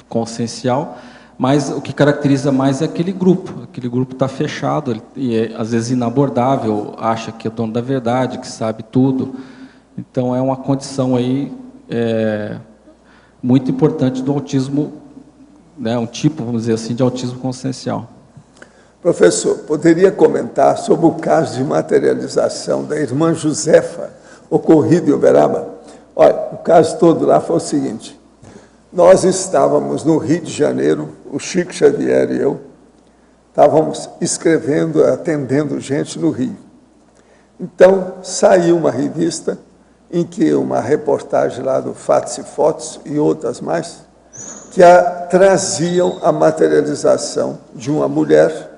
consciencial, mas o que caracteriza mais é aquele grupo está fechado e é, às vezes, inabordável, acha que é dono da verdade, que sabe tudo. Então, é uma condição aí muito importante do autismo, né, um tipo, vamos dizer assim, de autismo consciencial. Professor, poderia comentar sobre o caso de materialização da irmã Josefa, ocorrido em Uberaba? Olha, o caso todo lá foi o seguinte: nós estávamos no Rio de Janeiro, o Chico Xavier e eu, estávamos escrevendo, atendendo gente no Rio. Então, saiu uma revista em que uma reportagem lá do Fatos e Fotos e outras mais, que traziam a materialização de uma mulher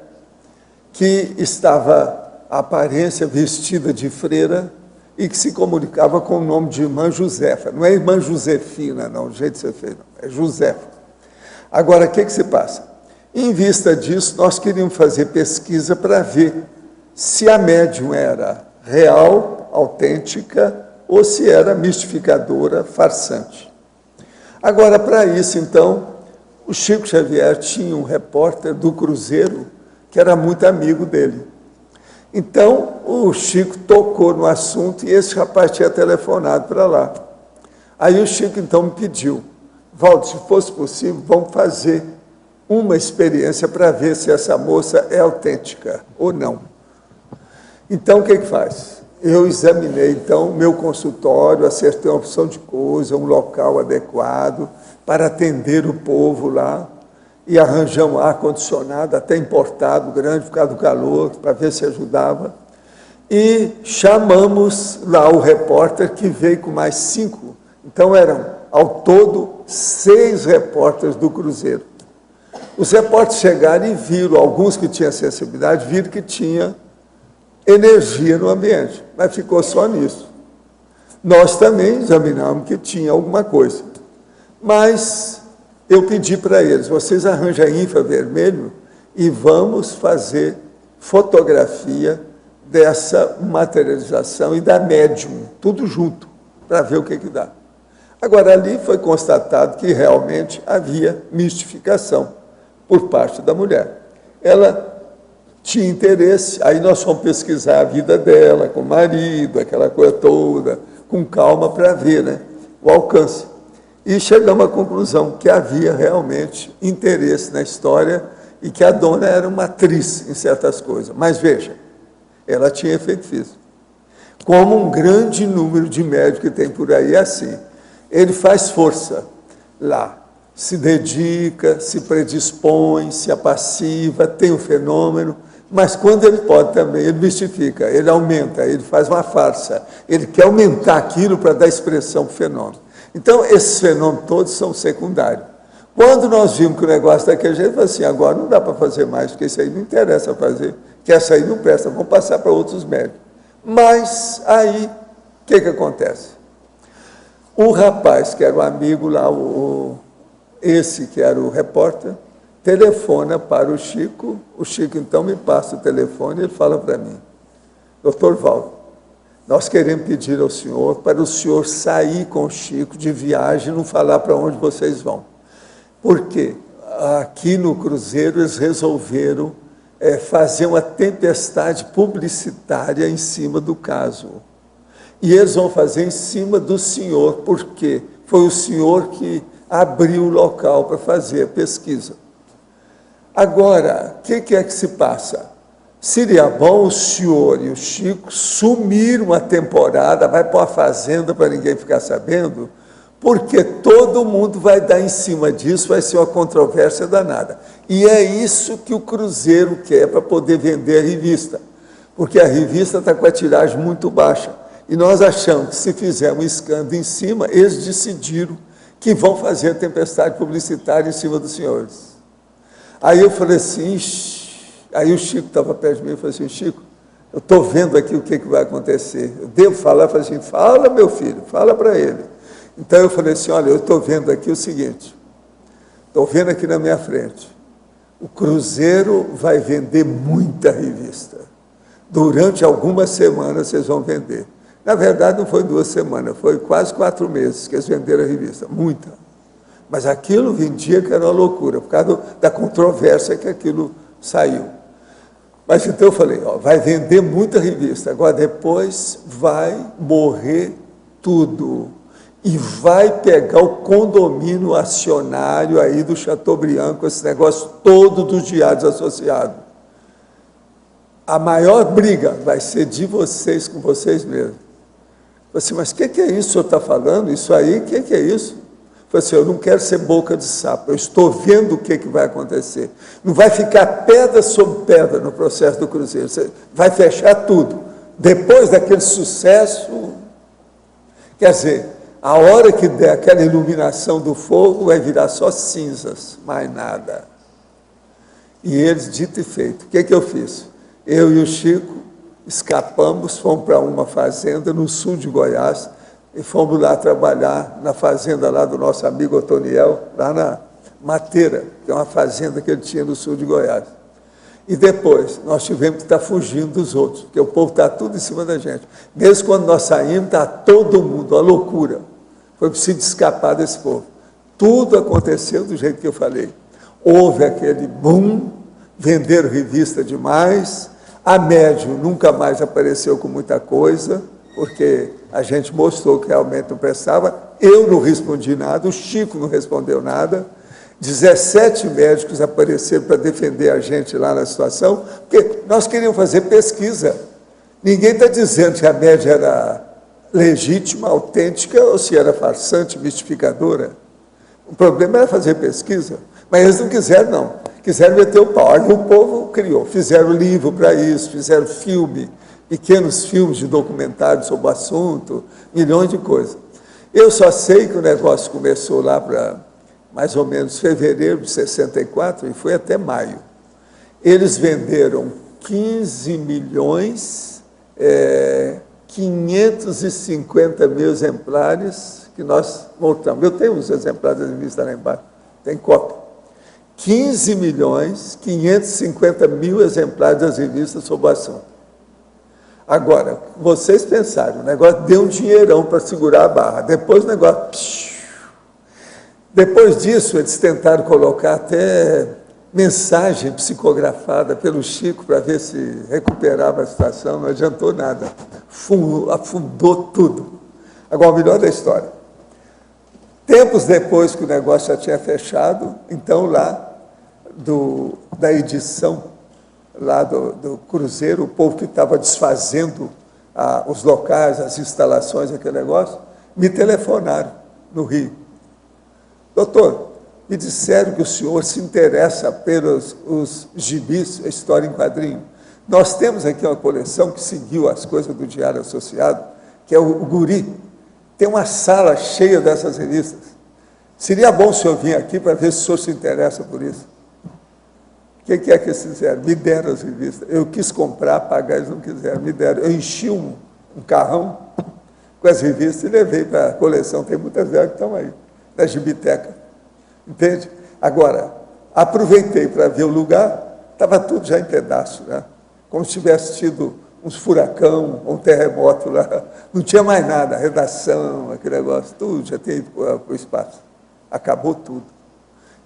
que estava, a aparência, vestida de freira e que se comunicava com o nome de irmã Josefa. Não é irmã Josefina, não, o jeito de ser feito, não, é Josefa. Agora, o que se passa? Em vista disso, nós queríamos fazer pesquisa para ver se a médium era real, autêntica, ou se era mistificadora, farsante. Agora, para isso, então, o Chico Xavier tinha um repórter do Cruzeiro que era muito amigo dele. Então, o Chico tocou no assunto e esse rapaz tinha telefonado para lá. Aí o Chico, então, me pediu, Valdo, se fosse possível, vamos fazer uma experiência para ver se essa moça é autêntica ou não. Então, o que faz? Eu examinei, então, meu consultório, acertei uma opção de coisa, um local adequado para atender o povo lá, e arranjamos ar-condicionado, até importado, grande, por causa do calor, para ver se ajudava. E chamamos lá o repórter, que veio com mais 5. Então, eram, ao todo, 6 repórteres do Cruzeiro. Os repórteres chegaram e viram, alguns que tinham sensibilidade, viram que tinha energia no ambiente, mas ficou só nisso. Nós também examinamos que tinha alguma coisa. Mas eu pedi para eles, vocês arranjam infravermelho e vamos fazer fotografia dessa materialização e da médium, tudo junto, para ver o que dá. Agora, ali foi constatado que realmente havia mistificação por parte da mulher. Ela tinha interesse, aí nós fomos pesquisar a vida dela, com o marido, aquela coisa toda, com calma para ver, né, o alcance. E chegamos à conclusão que havia realmente interesse na história e que a dona era uma atriz em certas coisas. Mas veja, ela tinha efeito físico. Como um grande número de médicos que tem por aí, é assim. Ele faz força lá, se dedica, se predispõe, se apassiva, tem o fenômeno, mas quando ele pode também, ele mistifica, ele aumenta, ele faz uma farsa, ele quer aumentar aquilo para dar expressão para o fenômeno. Então, esses fenômenos todos são secundários. Quando nós vimos que o negócio daquele jeito, falamos assim, agora não dá para fazer mais, porque isso aí não interessa fazer, que essa aí não presta, vamos passar para outros médicos. Mas, aí, o que acontece? O rapaz, que era o amigo lá, esse que era o repórter, telefona para o Chico então me passa o telefone e ele fala para mim, doutor Valdo, nós queremos pedir ao senhor para o senhor sair com o Chico de viagem e não falar para onde vocês vão. Porque aqui no Cruzeiro eles resolveram fazer uma tempestade publicitária em cima do caso. E eles vão fazer em cima do senhor, porque foi o senhor que abriu o local para fazer a pesquisa. Agora, o que é que se passa? Seria bom o senhor e o Chico sumir uma temporada, vai para uma fazenda para ninguém ficar sabendo, porque todo mundo vai dar em cima disso, vai ser uma controvérsia danada. E é isso que o Cruzeiro quer para poder vender a revista, porque a revista está com a tiragem muito baixa. E nós achamos que se fizermos um escândalo em cima, eles decidiram que vão fazer a tempestade publicitária em cima dos senhores. Aí eu falei assim, aí o Chico estava perto de mim e falou assim, Chico, eu estou vendo aqui o que vai acontecer. Eu devo falar? Eu falei assim, fala, meu filho, fala para ele. Então eu falei assim, olha, eu estou vendo aqui o seguinte, estou vendo aqui na minha frente, o Cruzeiro vai vender muita revista. Durante algumas semanas vocês vão vender. Na verdade, não foi 2 semanas, foi quase 4 meses que eles venderam a revista, muita. Mas aquilo vendia que era uma loucura, por causa da controvérsia que aquilo saiu. Mas então eu falei, ó, vai vender muita revista, agora depois vai morrer tudo. E vai pegar o condomínio acionário aí do Chateaubriand, com esse negócio todo dos diários associados. A maior briga vai ser de vocês com vocês mesmos. Eu falei assim, mas o que é isso que o senhor está falando? Isso aí, o que é isso? Eu falei assim, eu não quero ser boca de sapo, eu estou vendo o que vai acontecer. Não vai ficar pedra sobre pedra no processo do Cruzeiro, você vai fechar tudo. Depois daquele sucesso, quer dizer, a hora que der aquela iluminação do fogo, vai virar só cinzas, mais nada. E eles, dito e feito, o que eu fiz? Eu e o Chico escapamos, fomos para uma fazenda no sul de Goiás, e fomos lá trabalhar na fazenda lá do nosso amigo Otoniel, lá na Mateira, que é uma fazenda que ele tinha no sul de Goiás. E depois, nós tivemos que estar fugindo dos outros, porque o povo está tudo em cima da gente. Mesmo quando nós saímos, está todo mundo, uma loucura. Foi preciso escapar desse povo. Tudo aconteceu do jeito que eu falei. Houve aquele boom, venderam revista demais, a médium nunca mais apareceu com muita coisa, porque a gente mostrou que realmente não prestava, eu não respondi nada, o Chico não respondeu nada, 17 médicos apareceram para defender a gente lá na situação, porque nós queríamos fazer pesquisa. Ninguém está dizendo que a média era legítima, autêntica, ou se era farsante, mistificadora. O problema era fazer pesquisa, mas eles não quiseram, não. Quiseram meter o pau. Aí o povo criou, fizeram livro para isso, fizeram filme, pequenos filmes de documentário sobre o assunto, milhões de coisas. Eu só sei que o negócio começou lá para mais ou menos fevereiro de 64 e foi até maio. Eles venderam 15 milhões, 550 mil exemplares que nós montamos. Eu tenho uns exemplares da revista lá embaixo, tem cópia. 15 milhões, 550 mil exemplares das revistas sobre o assunto. Agora, vocês pensaram, o negócio deu um dinheirão para segurar a barra. Depois o negócio... Depois disso, eles tentaram colocar até mensagem psicografada pelo Chico para ver se recuperava a situação, não adiantou nada. Afundou tudo. Agora, o melhor da história. Tempos depois que o negócio já tinha fechado, então lá da edição, lá do Cruzeiro, o povo que estava desfazendo os locais, as instalações, aquele negócio, me telefonaram no Rio. Doutor, me disseram que o senhor se interessa pelos os gibis, a história em quadrinho. Nós temos aqui uma coleção que seguiu as coisas do Diário Associado, que é o Guri. Tem uma sala cheia dessas revistas. Seria bom o senhor vir aqui para ver se o senhor se interessa por isso. O que é que eles fizeram? Me deram as revistas. Eu quis comprar, pagar, eles não quiseram, me deram. Eu enchi um carrão com as revistas e levei para a coleção. Tem muitas delas que estão aí, na gibiteca. Entende? Agora, aproveitei para ver o lugar, estava tudo já em pedaço, né? Como se tivesse tido uns furacão, um terremoto lá. Não tinha mais nada, a redação, aquele negócio, tudo já tinha ido para o espaço. Acabou tudo.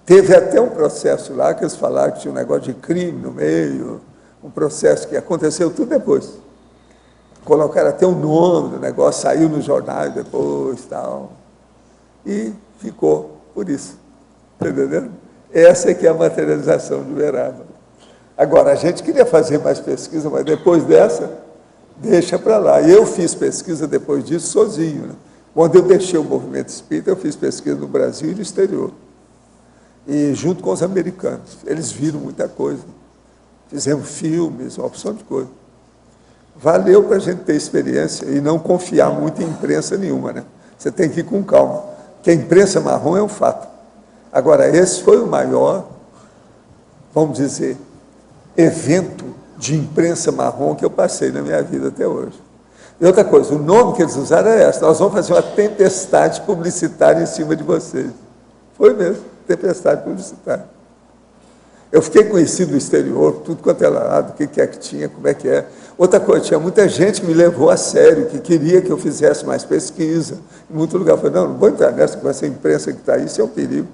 Teve até um processo lá que eles falaram que tinha um negócio de crime no meio, um processo que aconteceu tudo depois. Colocaram até o nome do negócio, saiu nos jornais depois, tal. E ficou por isso. Está entendendo? Essa é que é a materialização de Uberaba. Agora, a gente queria fazer mais pesquisa, mas depois dessa, deixa para lá. E eu fiz pesquisa depois disso sozinho, né? Quando eu deixei o movimento espírita, eu fiz pesquisa no Brasil e no exterior. E junto com os americanos. Eles viram muita coisa. Fizemos filmes, uma opção de coisa. Valeu para a gente ter experiência e não confiar muito em imprensa nenhuma, né? Você tem que ir com calma. Porque a imprensa marrom é um fato. Agora, esse foi o maior, vamos dizer, evento de imprensa marrom que eu passei na minha vida até hoje. E outra coisa, o nome que eles usaram é essa: nós vamos fazer uma tempestade publicitária em cima de vocês. Foi mesmo, tempestade publicitária. Eu fiquei conhecido no exterior, tudo quanto é lado, o que é que tinha, como é que é. Outra coisa, tinha muita gente que me levou a sério, que queria que eu fizesse mais pesquisa. Em muito lugar, eu falei, não vou entrar nessa com essa imprensa que está aí, isso é um perigo.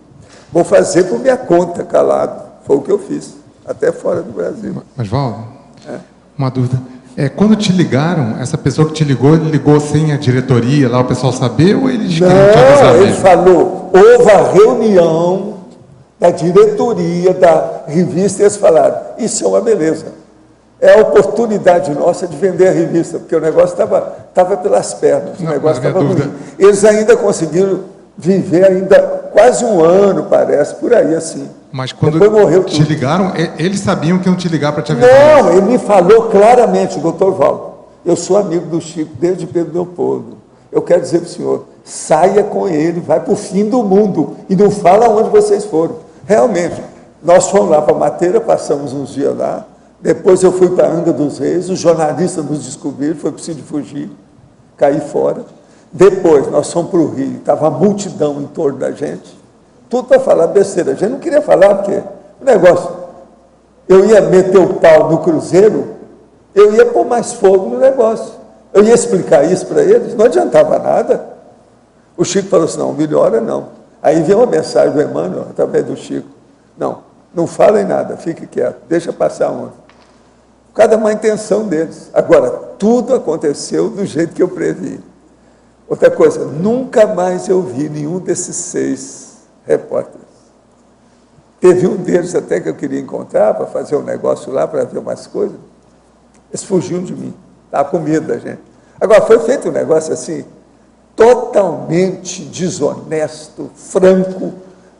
Vou fazer por minha conta, calado. Foi o que eu fiz, até fora do Brasil. Mas, Valdo, uma dúvida. Quando te ligaram, essa pessoa que te ligou, ele ligou sem a diretoria, lá o pessoal saber, ou ele queria te avisar ele mesmo? falou, houve a reunião da diretoria da revista e eles falaram, isso é uma beleza. É a oportunidade nossa de vender a revista, porque o negócio estava pelas pernas, o negócio estava ruim. Eles ainda conseguiram viver ainda quase um ano, parece, por aí assim. Mas quando morreu te tudo. ligaram, eles sabiam que iam te ligar para te avisar? Não, ele me falou claramente, doutor Valdo, eu sou amigo do Chico desde Pedro Leopoldo. Eu quero dizer para o senhor, saia com ele, vai para o fim do mundo e não fala onde vocês foram. Realmente, nós fomos lá para Mateira, passamos uns dias lá, depois eu fui para Angra dos Reis, os jornalistas nos descobriram, foi preciso fugir, cair fora. Depois nós fomos para o Rio, estava uma multidão em torno da gente, tudo para falar besteira. A gente não queria falar, porque o negócio, eu ia meter o pau no Cruzeiro, eu ia pôr mais fogo no negócio. Eu ia explicar isso para eles, não adiantava nada. O Chico falou assim, não, melhora não. Aí veio uma mensagem do Emmanuel, através do Chico, não falem nada, fique quieto, deixa passar onda. Cada uma intenção deles. Agora, tudo aconteceu do jeito que eu previ. Outra coisa, nunca mais eu vi nenhum desses 6 repórteres. Teve um deles até que eu queria encontrar para fazer um negócio lá, para ver umas coisas. Eles fugiam de mim, estavam com medo da gente. Agora, foi feito um negócio assim, totalmente desonesto, franco,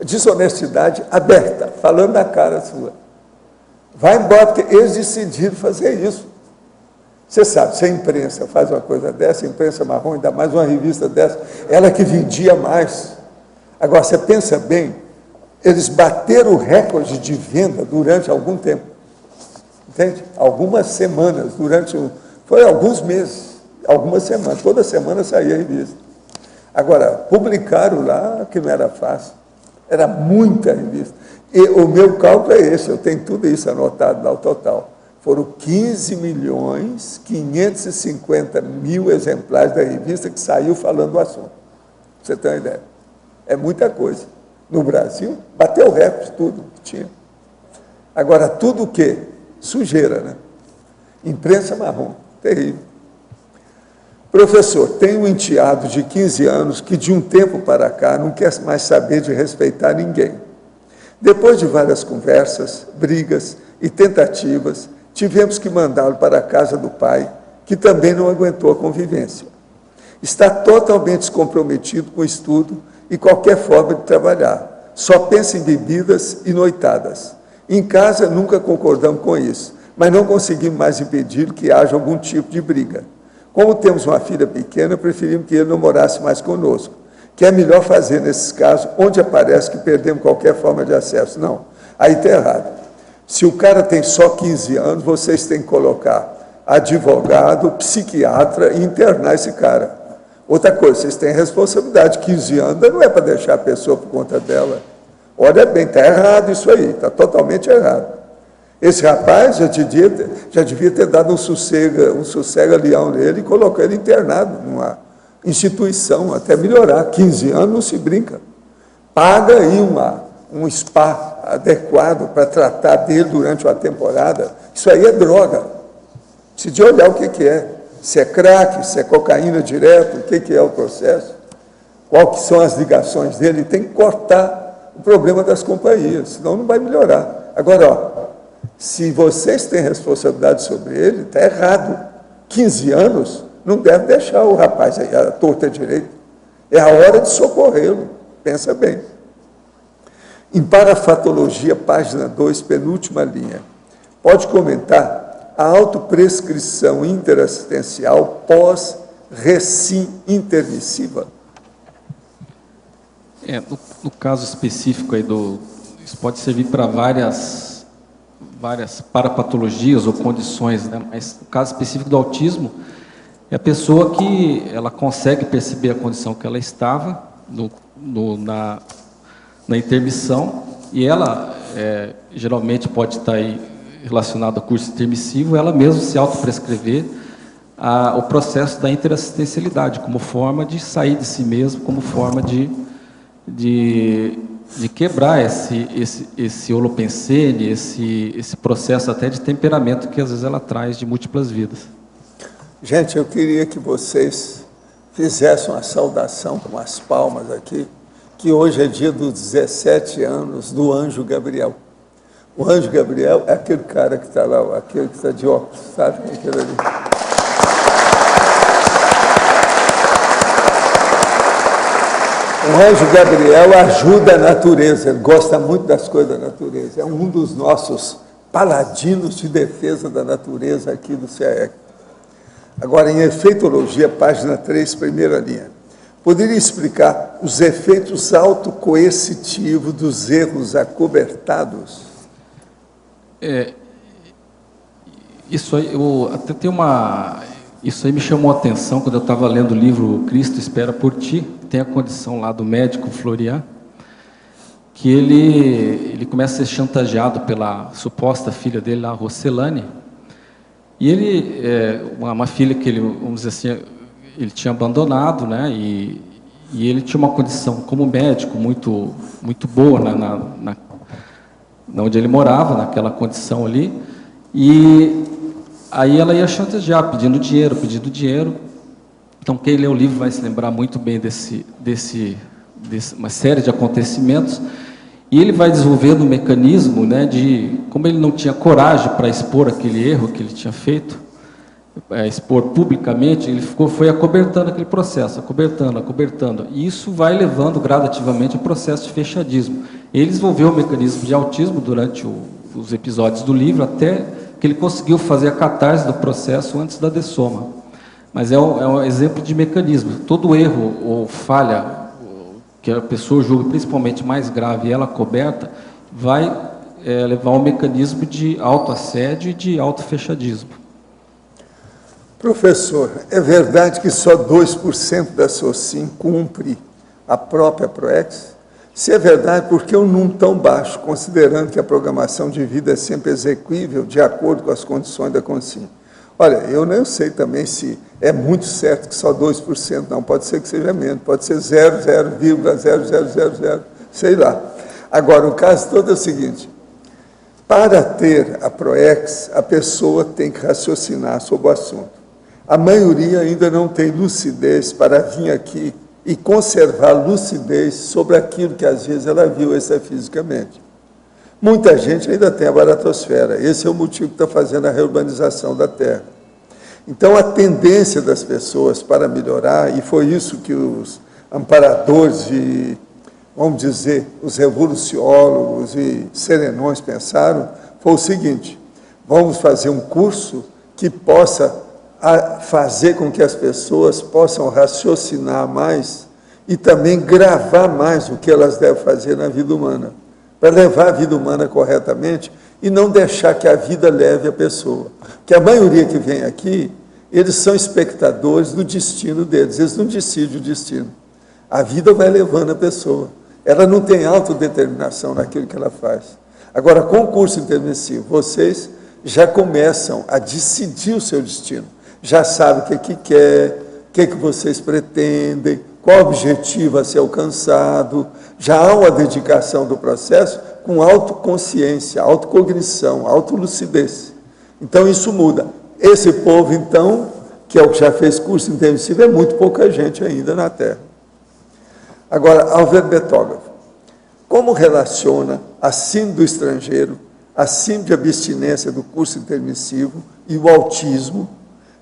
desonestidade aberta, falando na cara sua. Vai embora, porque eles decidiram fazer isso. Você sabe, se a imprensa faz uma coisa dessa, a imprensa marrom, ainda mais uma revista dessa, ela que vendia mais. Agora, você pensa bem, eles bateram o recorde de venda durante algum tempo. Entende? Algumas semanas, foi alguns meses, algumas semanas, toda semana saía a revista. Agora, publicaram lá que não era fácil, era muita revista. E o meu cálculo é esse, eu tenho tudo isso anotado lá, o total. Foram 15.550.000 exemplares da revista que saiu falando do assunto. Pra você ter uma ideia. É muita coisa. No Brasil, bateu o recorde, tudo que tinha. Agora, tudo o quê? Sujeira, né? Imprensa marrom, terrível. Professor, tenho um enteado de 15 anos que de um tempo para cá não quer mais saber de respeitar ninguém. Depois de várias conversas, brigas e tentativas, tivemos que mandá-lo para a casa do pai, que também não aguentou a convivência. Está totalmente descomprometido com o estudo e qualquer forma de trabalhar. Só pensa em bebidas e noitadas. Em casa nunca concordamos com isso, mas não conseguimos mais impedir que haja algum tipo de briga. Como temos uma filha pequena, preferimos que ele não morasse mais conosco, que é melhor fazer nesses casos, onde aparece que perdemos qualquer forma de acesso. Não, aí está errado. Se o cara tem só 15 anos, vocês têm que colocar advogado, psiquiatra e internar esse cara. Outra coisa, vocês têm responsabilidade, 15 anos não é para deixar a pessoa por conta dela. Olha bem, está errado isso aí, está totalmente errado. Esse rapaz já devia ter dado um sossega-leão nele e colocar ele internado numa instituição, até melhorar. 15 anos não se brinca. Paga aí um spa adequado para tratar dele durante uma temporada. Isso aí é droga. Precisa olhar o que é. Se é crack, se é cocaína direto, o que é o processo, qual que são as ligações dele, tem que cortar o problema das companhias, senão não vai melhorar. Agora, ó, se vocês têm responsabilidade sobre ele, está errado. 15 anos, não deve deixar o rapaz aí, a torta direita. É a hora de socorrê-lo, pensa bem. Em Parafatologia, página 2, penúltima linha, pode comentar a autoprescrição interassistencial pós-recim intermissiva? No caso específico aí isso pode servir para várias parapatologias ou condições, né? Mas no caso específico do autismo, é a pessoa que ela consegue perceber a condição que ela estava na intermissão, e ela geralmente pode estar aí relacionada ao curso intermissivo, ela mesma se autoprescrever o processo da interassistencialidade, como forma de sair de si mesmo, como forma de quebrar esse holopensene, esse processo até de temperamento que às vezes ela traz de múltiplas vidas. Gente, eu queria que vocês fizessem uma saudação com as palmas aqui, que hoje é dia dos 17 anos do Anjo Gabriel. O Anjo Gabriel é aquele cara que está lá, aquele que está de óculos, sabe? Aquele ali. O Anjo Gabriel ajuda a natureza, ele gosta muito das coisas da natureza, é um dos nossos paladinos de defesa da natureza aqui do CAEC. Agora, em Efeitologia, página 3, primeira linha, poderia explicar os efeitos autocoercitivos dos erros acobertados? Isso aí, isso aí me chamou a atenção quando eu estava lendo o livro Cristo Espera por Ti. Tem a condição lá do médico Florian, que ele começa a ser chantageado pela suposta filha dele, a Rocelane, e ele, uma filha que ele, vamos dizer assim, ele tinha abandonado, né, e ele tinha uma condição como médico muito boa onde ele morava, naquela condição ali, e aí ela ia chantagear, pedindo dinheiro, Então, quem lê o livro vai se lembrar muito bem desse uma série de acontecimentos, e ele vai desenvolvendo um mecanismo, né, de, como ele não tinha coragem para expor aquele erro que ele tinha feito, expor publicamente, ele foi acobertando aquele processo, acobertando, e isso vai levando gradativamente ao processo de fechadismo. Ele desenvolveu o mecanismo de autismo durante os episódios do livro, até que ele conseguiu fazer a catarse do processo antes da dessoma. Mas é um exemplo de mecanismo. Todo erro ou falha que a pessoa julga principalmente mais grave e ela coberta, vai levar ao mecanismo de autoassédio e de autofechadismo. Professor, é verdade que só 2% da SOCIM cumpre a própria PROEX? Se é verdade, por que um número tão baixo, considerando que a programação de vida é sempre execuível de acordo com as condições da CONSIM? Olha, eu não sei também se é muito certo que só 2%, não, pode ser que seja menos, pode ser 0,0000, sei lá. Agora, o caso todo é o seguinte, para ter a PROEX, a pessoa tem que raciocinar sobre o assunto. A maioria ainda não tem lucidez para vir aqui e conservar lucidez sobre aquilo que às vezes ela viu extrafisicamente. Muita gente ainda tem a baratosfera. Esse é o motivo que está fazendo a reurbanização da Terra. Então, a tendência das pessoas para melhorar, e foi isso que os amparadores e, vamos dizer, os revoluciólogos e serenões pensaram, foi o seguinte, vamos fazer um curso que possa fazer com que as pessoas possam raciocinar mais e também gravar mais o que elas devem fazer na vida humana, para levar a vida humana corretamente e não deixar que a vida leve a pessoa. Porque a maioria que vem aqui, eles são espectadores do destino deles, eles não decidem o destino. A vida vai levando a pessoa. Ela não tem autodeterminação naquilo que ela faz. Agora, com o curso intermissivo, vocês já começam a decidir o seu destino. Já sabem o que quer, o que vocês pretendem, qual objetivo a ser alcançado. Já há uma dedicação do processo com autoconsciência, autocognição, autolucidez. Então, isso muda. Esse povo, então, que é o que já fez curso intermissivo, é muito pouca gente ainda na Terra. Agora, Alver Betógrafo, como relaciona a síndrome do estrangeiro, a síndrome de abstinência do curso intermissivo e o autismo,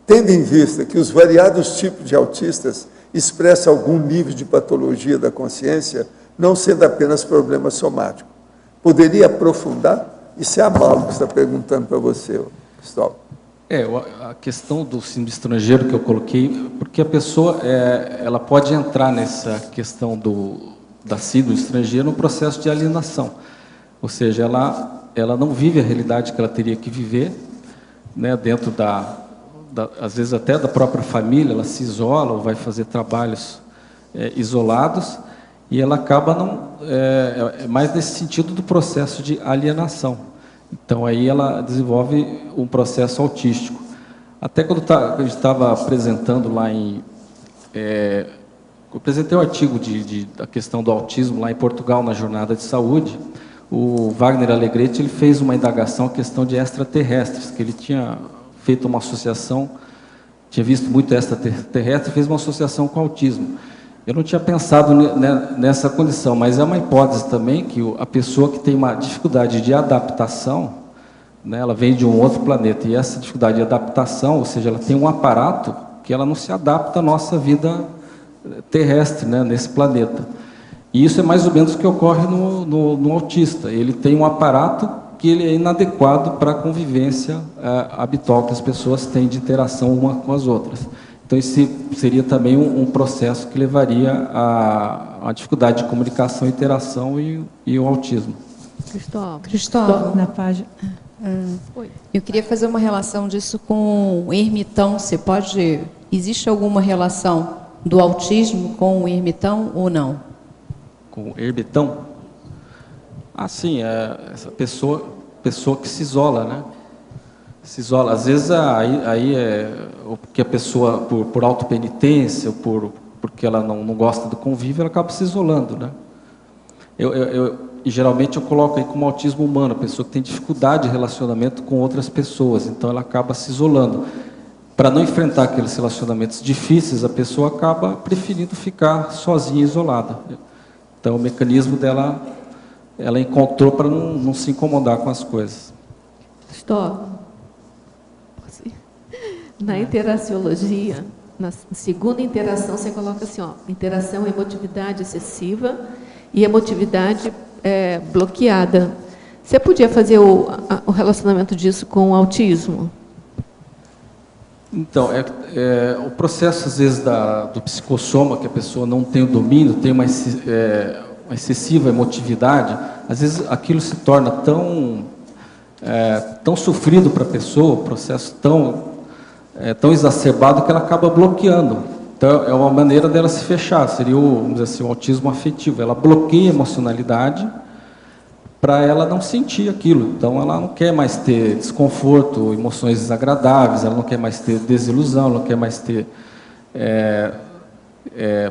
tendo em vista que os variados tipos de autistas expressam algum nível de patologia da consciência, não sendo apenas problema somático? Poderia aprofundar? Isso é a Mauro que está perguntando para você, Cristóvão. A questão do síndrome estrangeiro que eu coloquei, porque a pessoa ela pode entrar nessa questão da síndrome estrangeira no processo de alienação. Ou seja, ela não vive a realidade que ela teria que viver, né, dentro às vezes até da própria família, ela se isola ou vai fazer trabalhos isolados, e ela acaba mais nesse sentido do processo de alienação. Então, aí ela desenvolve um processo autístico. Até quando a gente estava apresentando lá eu apresentei um artigo da questão do autismo lá em Portugal, na Jornada de Saúde, o Wagner Alegretti ele fez uma indagação à questão de extraterrestres, que ele tinha feito uma associação, tinha visto muito extraterrestre, fez uma associação com o autismo. Eu não tinha pensado nessa condição, mas é uma hipótese também que a pessoa que tem uma dificuldade de adaptação, né, ela vem de um outro planeta, e essa dificuldade de adaptação, ou seja, ela tem um aparato que ela não se adapta à nossa vida terrestre, né, nesse planeta. E isso é mais ou menos o que ocorre no autista. Ele tem um aparato que ele é inadequado para a convivência habitual que as pessoas têm de interação umas com as outras. Então, esse seria também um processo que levaria a dificuldade de comunicação, interação e o autismo. Cristóvão, na página... eu queria fazer uma relação disso com o ermitão. Existe alguma relação do autismo com o ermitão ou não? Com o ermitão? Sim, essa pessoa que se isola, né? Se isola. Às vezes, aí porque a pessoa, por autopenitência, porque ela não gosta do convívio, ela acaba se isolando, né? E geralmente eu coloco aí como autismo humano, a pessoa que tem dificuldade de relacionamento com outras pessoas, então ela acaba se isolando. para não enfrentar aqueles relacionamentos difíceis, a pessoa acaba preferindo ficar sozinha, isolada. Então, o mecanismo dela, ela encontrou para não se incomodar com as coisas. Na interaciologia, na segunda interação, você coloca assim, ó, interação, emotividade excessiva e emotividade bloqueada. Você podia fazer o relacionamento disso com o autismo? Então, o processo, às vezes, do psicossoma, que a pessoa não tem o domínio, tem uma excessiva emotividade, às vezes aquilo se torna tão sofrido para a pessoa, o processo tão exacerbado que ela acaba bloqueando. Então, é uma maneira dela se fechar, seria vamos dizer assim, o autismo afetivo. Ela bloqueia a emocionalidade para ela não sentir aquilo. Então, ela não quer mais ter desconforto, emoções desagradáveis, ela não quer mais ter desilusão, ela não quer mais ter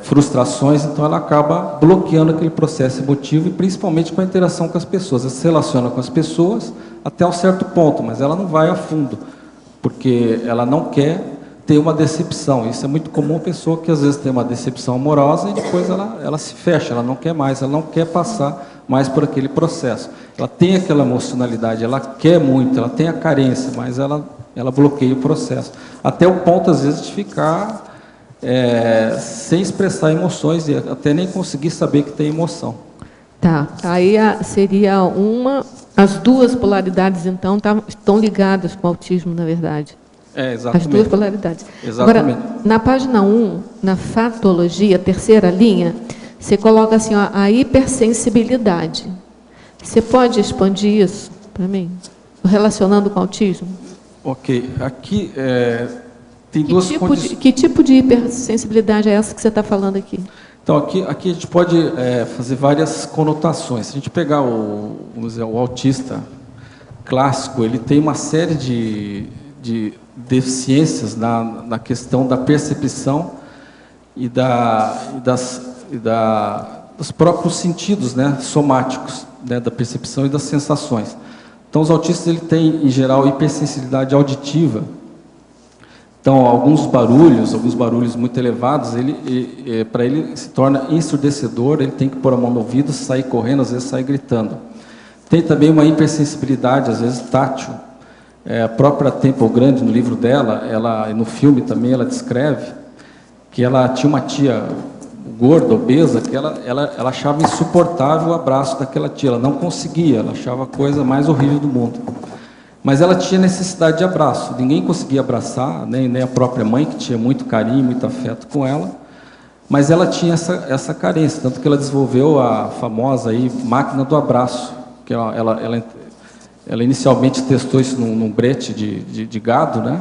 frustrações, então ela acaba bloqueando aquele processo emotivo, e principalmente com a interação com as pessoas. Ela se relaciona com as pessoas até um certo ponto, mas ela não vai a fundo, porque ela não quer ter uma decepção. Isso é muito comum, a pessoa que às vezes tem uma decepção amorosa e depois ela se fecha, ela não quer mais, ela não quer passar mais por aquele processo. Ela tem aquela emocionalidade, ela quer muito, ela tem a carência, mas ela bloqueia o processo. Até o ponto, às vezes, de ficar sem expressar emoções e até nem conseguir saber que tem emoção. Tá, aí seria as duas polaridades, então, estão ligadas com o autismo, na verdade. Exatamente. As duas polaridades. Exatamente. Agora, na página 1, na fatologia, terceira linha, você coloca assim, ó, a hipersensibilidade. Você pode expandir isso para mim? Relacionando com o autismo? Ok. Aqui tem duas condições. Que tipo de hipersensibilidade é essa que você está falando aqui? Então, aqui a gente pode fazer várias conotações. Se a gente pegar vamos dizer, o autista clássico, ele tem uma série de deficiências na questão da percepção e dos próprios sentidos, né, somáticos, né, da percepção e das sensações. Então, os autistas ele têm, em geral, hipersensibilidade auditiva. Então, alguns barulhos muito elevados, para ele se torna ensurdecedor, ele tem que pôr a mão no ouvido, sair correndo, às vezes sair gritando. Tem também uma hipersensibilidade, às vezes tátil. A própria Temple Grande, no livro dela, no filme também, ela descreve que ela tinha uma tia gorda, obesa, que ela achava insuportável o abraço daquela tia, ela não conseguia, ela achava a coisa mais horrível do mundo. Mas ela tinha necessidade de abraço, ninguém conseguia abraçar, nem a própria mãe, que tinha muito carinho, muito afeto com ela, mas ela tinha essa carência, tanto que ela desenvolveu a famosa máquina do abraço, que ela inicialmente testou isso num brete de gado, né?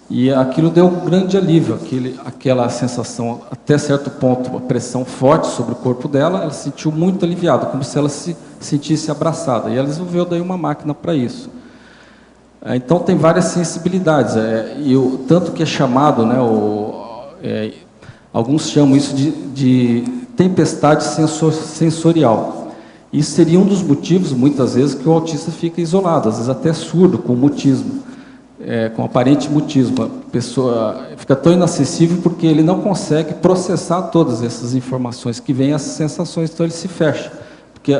E aquilo deu um grande alívio, aquela sensação, até certo ponto, a pressão forte sobre o corpo dela, ela se sentiu muito aliviada, como se ela se sentisse abraçada. E ela desenvolveu daí uma máquina para isso. Então tem várias sensibilidades, tanto que é chamado, né, alguns chamam isso de tempestade sensorial. Isso seria um dos motivos, muitas vezes, que o autista fica isolado, às vezes até surdo, com mutismo. Com aparente mutismo, a pessoa fica tão inacessível porque ele não consegue processar todas essas informações que vêm, essas sensações, então ele se fecha, porque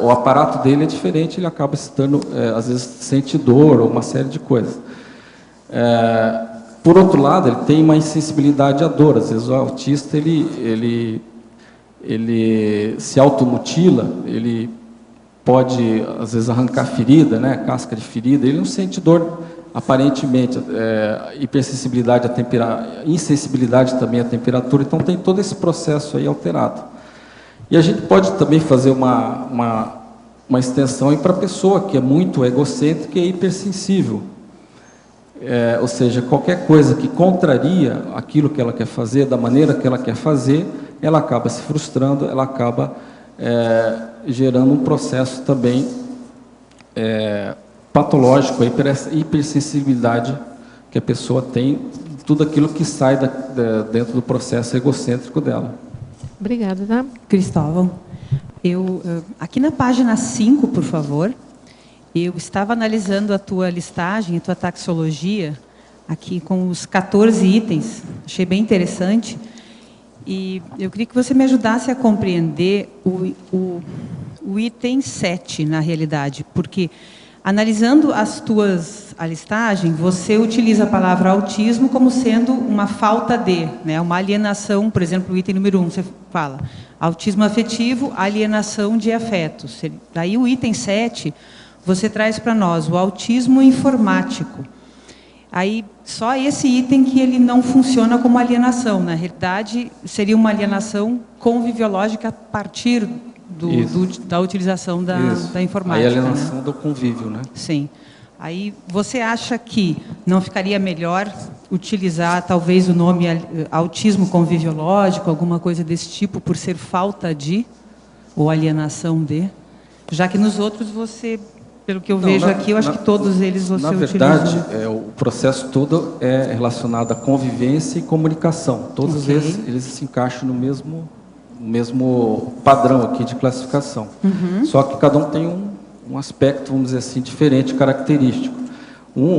o aparato dele é diferente, ele acaba se tornando, às vezes sente dor ou uma série de coisas. Por outro lado, ele tem uma insensibilidade à dor, às vezes o autista ele se automutila, ele pode às vezes arrancar ferida, né, casca de ferida, ele não sente dor aparentemente, hipersensibilidade à temperatura, insensibilidade também à temperatura, então tem todo esse processo aí alterado. E a gente pode também fazer uma extensão para a pessoa que é muito egocêntrica e hipersensível, ou seja, qualquer coisa que contraria aquilo que ela quer fazer, da maneira que ela quer fazer, ela acaba se frustrando, ela acaba gerando um processo também patológico, a hipersensibilidade que a pessoa tem, tudo aquilo que sai dentro do processo egocêntrico dela. Obrigada, tá? Cristóvão, aqui na página 5, por favor, eu estava analisando a tua listagem, a tua taxologia, aqui com os 14 itens, achei bem interessante, e eu queria que você me ajudasse a compreender o item 7, na realidade, porque, analisando a listagem, você utiliza a palavra autismo como sendo uma falta de, né, uma alienação, por exemplo, o item número 1, você fala, autismo afetivo, alienação de afetos. Daí o item 7, você traz para nós o autismo informático. Aí, só esse item que ele não funciona como alienação. Na realidade, seria uma alienação conviviológica a partir da utilização da informática. Aí a alienação, né, do convívio, né? Sim. Aí, você acha que não ficaria melhor utilizar, talvez, o nome autismo conviviológico, alguma coisa desse tipo, por ser falta de, ou alienação de? Já que nos outros você... Pelo que eu vejo aqui, eu acho que todos eles você utilizou. Na verdade, o processo todo é relacionado à convivência e comunicação. Todos eles se encaixam no mesmo padrão aqui de classificação. Só que cada um tem um aspecto, vamos dizer assim, diferente, característico.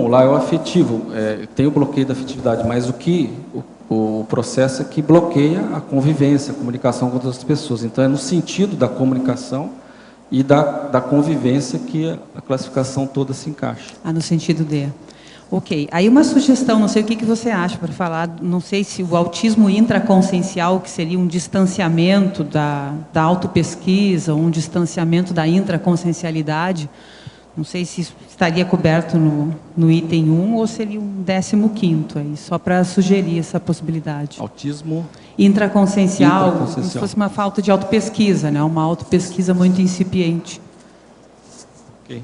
Lá é o afetivo, tem o bloqueio da afetividade, mas o processo é que bloqueia a convivência, a comunicação com outras pessoas. Então, é no sentido da comunicação e da convivência que a classificação toda se encaixa. No sentido de... Ok. Aí uma sugestão, não sei o que você acha para falar, não sei se o autismo intraconsciencial, que seria um distanciamento da autopesquisa, um distanciamento da intraconsciencialidade, não sei se isso estaria coberto no item 1 ou seria um 15º, aí, só para sugerir essa possibilidade. Autismo intraconsciencial, como se fosse uma falta de autopesquisa, né? Uma autopesquisa muito incipiente. Okay.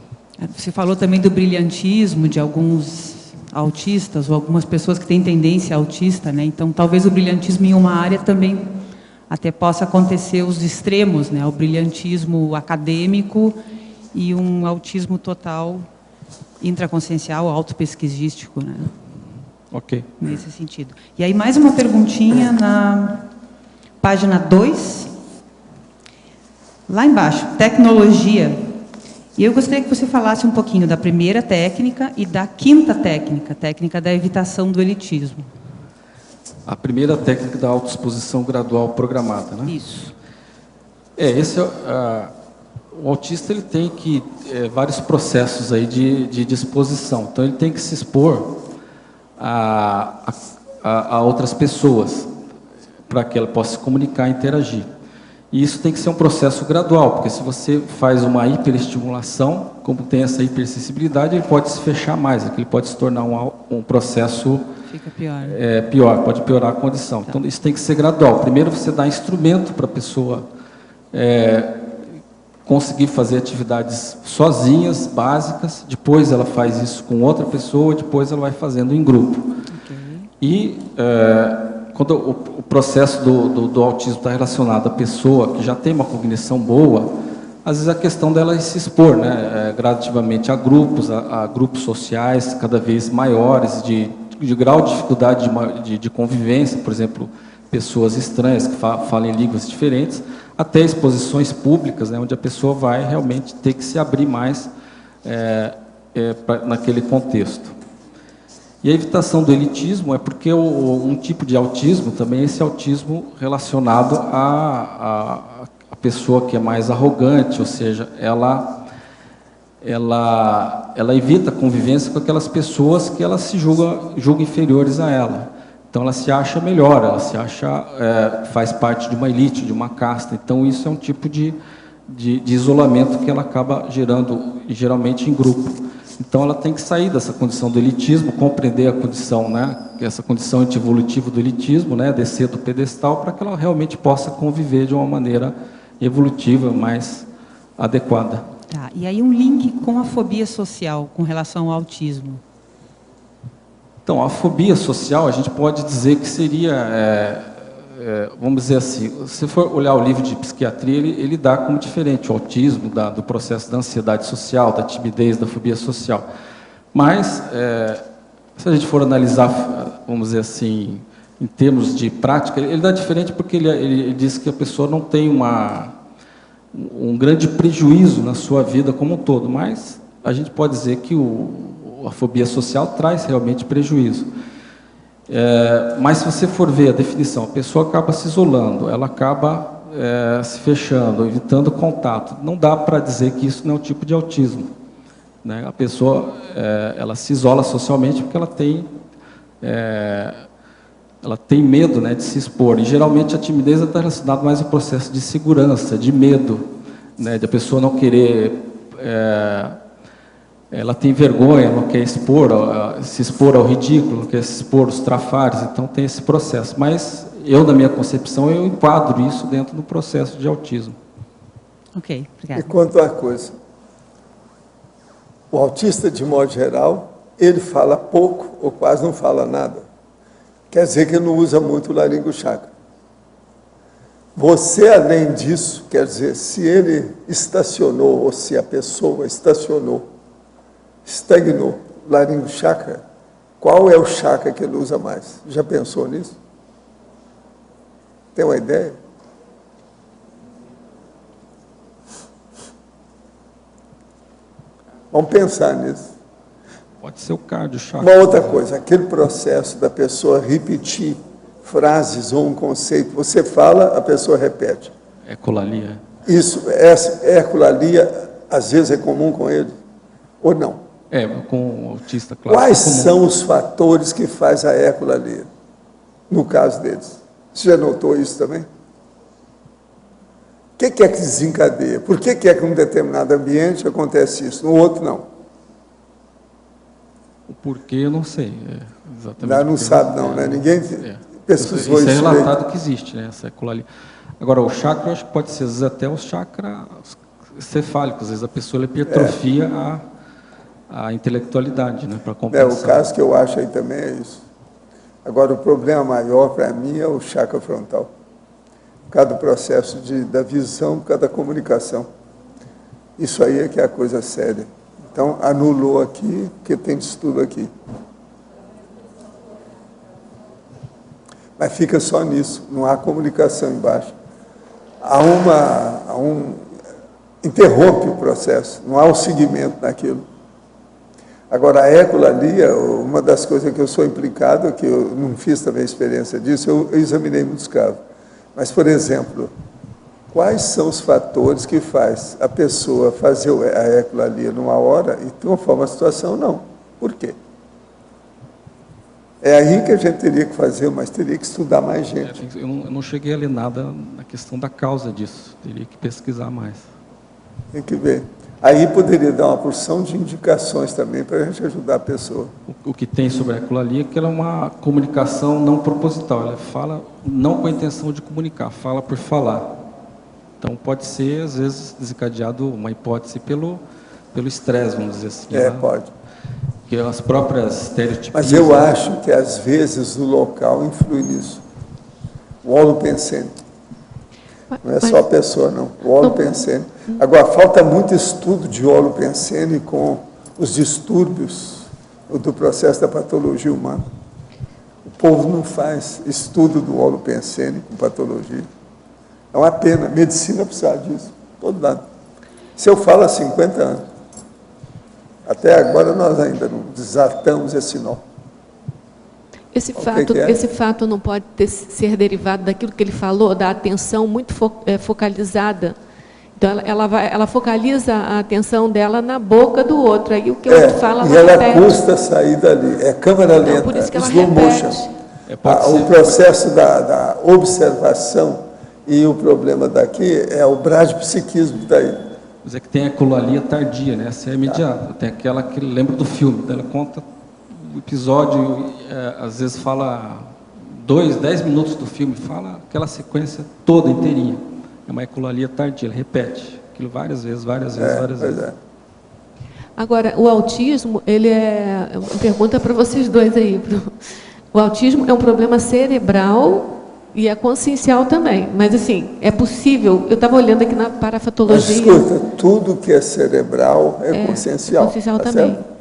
Você falou também do brilhantismo de alguns autistas, ou algumas pessoas que têm tendência autista, né? Então, talvez o brilhantismo em uma área também até possa acontecer os extremos, né? O brilhantismo acadêmico e um autismo total intraconsciencial, autopesquisístico, né? Ok. Nesse sentido. E aí, mais uma perguntinha na página 2. Lá embaixo, tecnologia. E eu gostaria que você falasse um pouquinho da primeira técnica e da quinta técnica, técnica da evitação do elitismo. A primeira técnica da autoexposição gradual programada, né? Isso. O autista ele tem vários processos aí de disposição. Então, ele tem que se expor a outras pessoas para que ela possa se comunicar e interagir. E isso tem que ser um processo gradual, porque se você faz uma hiperestimulação, como tem essa hipersensibilidade, ele pode se fechar mais, ele pode se tornar um processo... Fica pior. Pior, pode piorar a condição. Então, isso tem que ser gradual. Primeiro, você dá instrumento para a pessoa conseguir fazer atividades sozinhas, básicas, depois ela faz isso com outra pessoa, depois ela vai fazendo em grupo. Okay. E quando o processo do autismo está relacionado à pessoa que já tem uma cognição boa, às vezes a questão dela é se expor, né, gradativamente a grupos sociais cada vez maiores, de grau de dificuldade de convivência, por exemplo, pessoas estranhas que falem línguas diferentes, até exposições públicas, né, onde a pessoa vai realmente ter que se abrir mais naquele contexto. E a evitação do elitismo é porque um tipo de autismo também é esse autismo relacionado à pessoa que é mais arrogante, ou seja, ela evita a convivência com aquelas pessoas que ela se julga inferiores a ela. Então, ela se acha melhor, ela se acha, faz parte de uma elite, de uma casta. Então, isso é um tipo de isolamento que ela acaba gerando, geralmente, em grupo. Então, ela tem que sair dessa condição do elitismo, compreender a condição, né, essa condição antievolutiva do elitismo, né, descer do pedestal, para que ela realmente possa conviver de uma maneira evolutiva, mais adequada. Tá. E aí, um link com a fobia social, com relação ao autismo. Então, a fobia social, a gente pode dizer que seria, vamos dizer assim, se for olhar o livro de psiquiatria, ele dá como diferente o autismo do processo da ansiedade social, da timidez, da fobia social. Mas, se a gente for analisar, vamos dizer assim, em termos de prática, ele dá diferente porque ele diz que a pessoa não tem um grande prejuízo na sua vida como um todo, mas a gente pode dizer que a fobia social traz realmente prejuízo. Mas se você for ver a definição, a pessoa acaba se isolando, ela acaba se fechando, evitando contato. Não dá para dizer que isso não é um tipo de autismo, né? A pessoa ela se isola socialmente porque ela tem medo, né, de se expor. E geralmente a timidez está relacionada mais ao processo de segurança, de medo, né, de a pessoa não querer, ela tem vergonha, não quer se expor ao ridículo, não quer se expor aos trafares, então tem esse processo. Mas eu, na minha concepção, eu enquadro isso dentro do processo de autismo. Ok, obrigada. E quanto à coisa, o autista, de modo geral, ele fala pouco ou quase não fala nada. Quer dizer que ele não usa muito o laringochakra. Você, além disso, quer dizer, se ele estacionou, ou se a pessoa estagnou o laringochakra, qual é o chakra que ele usa mais? Já pensou nisso? Tem uma ideia? Vamos pensar nisso. Pode ser o cardio chakra. Uma outra coisa, aquele processo da pessoa repetir frases ou um conceito, você fala, a pessoa repete. Ecolalia. Isso, essa ecolalia, às vezes é comum com ele, ou não? Com o autista, claro. Quais são os fatores que faz a ecolalia, no caso deles? Você já notou isso também? O que é que desencadeia? Por que é que num determinado ambiente acontece isso, no outro não? O porquê eu não sei. Exatamente. Não sabe não, né? Ninguém pesquisou isso. Isso é relatado que existe, né? Essa ecolalia. Agora, o chakra, eu acho que pode ser, às vezes, até os chakras cefálicos. Às vezes a pessoa hipertrofia a intelectualidade, né? Para compensar. O caso que eu acho aí também é isso. Agora, o problema maior para mim é o chakra frontal. Por causa do processo da visão, por causa da comunicação. Isso aí é que é a coisa séria. Então, anulou aqui, porque tem estudo aqui. Mas fica só nisso, não há comunicação embaixo. Interrompe o processo, não há um seguimento naquilo. Agora, a ecolalia, uma das coisas que eu sou implicado, que eu não fiz também experiência disso, eu examinei muitos casos. Mas, por exemplo, quais são os fatores que faz a pessoa fazer a ecolalia numa hora e transforma a situação? Não. Por quê? É aí que a gente teria que fazer, mas teria que estudar mais gente. Eu não cheguei a ler nada na questão da causa disso. Teria que pesquisar mais. Tem que ver. Aí poderia dar uma porção de indicações também para a gente ajudar a pessoa. O que tem sobre a ecolalia é que ela é uma comunicação não proposital. Ela fala não com a intenção de comunicar, fala por falar. Então, pode ser, às vezes, desencadeado uma hipótese pelo estresse, vamos dizer assim. Pode. Que as próprias estereotipias... Mas eu acho que, às vezes, o local influi nisso. O holopensene. Não é só a pessoa, não. O holopensene. Agora, falta muito estudo de holopensene com os distúrbios do processo da patologia humana. O povo não faz estudo do holopensene com patologia. É uma pena. Medicina precisa disso. Todo lado. Se eu falo há 50 anos. Até agora nós ainda não desatamos esse nó. Esse fato não pode ser derivado daquilo que ele falou, da atenção muito focalizada. Então, ela focaliza a atenção dela na boca do outro. Aí o que o outro fala, e ela custa sair dali. É câmera lenta, então, por isso que ela slow motion. O processo da observação e o problema daqui é o bradipsiquismo que está aí. Mas é que tem a ecolalia tardia, né? Essa é imediata. Tem aquela que lembra do filme. Ela conta o episódio, às vezes fala 10 minutos do filme, fala aquela sequência toda inteirinha. É uma ecolalia tardia, ela repete aquilo várias vezes. Agora, o autismo, ele é... Uma pergunta para vocês dois aí. O autismo é um problema cerebral e é consciencial também. Mas, assim, é possível... Eu estava olhando aqui na parafatologia... Mas, escuta, tudo que é cerebral é consciencial. É consciencial tá também. Certo?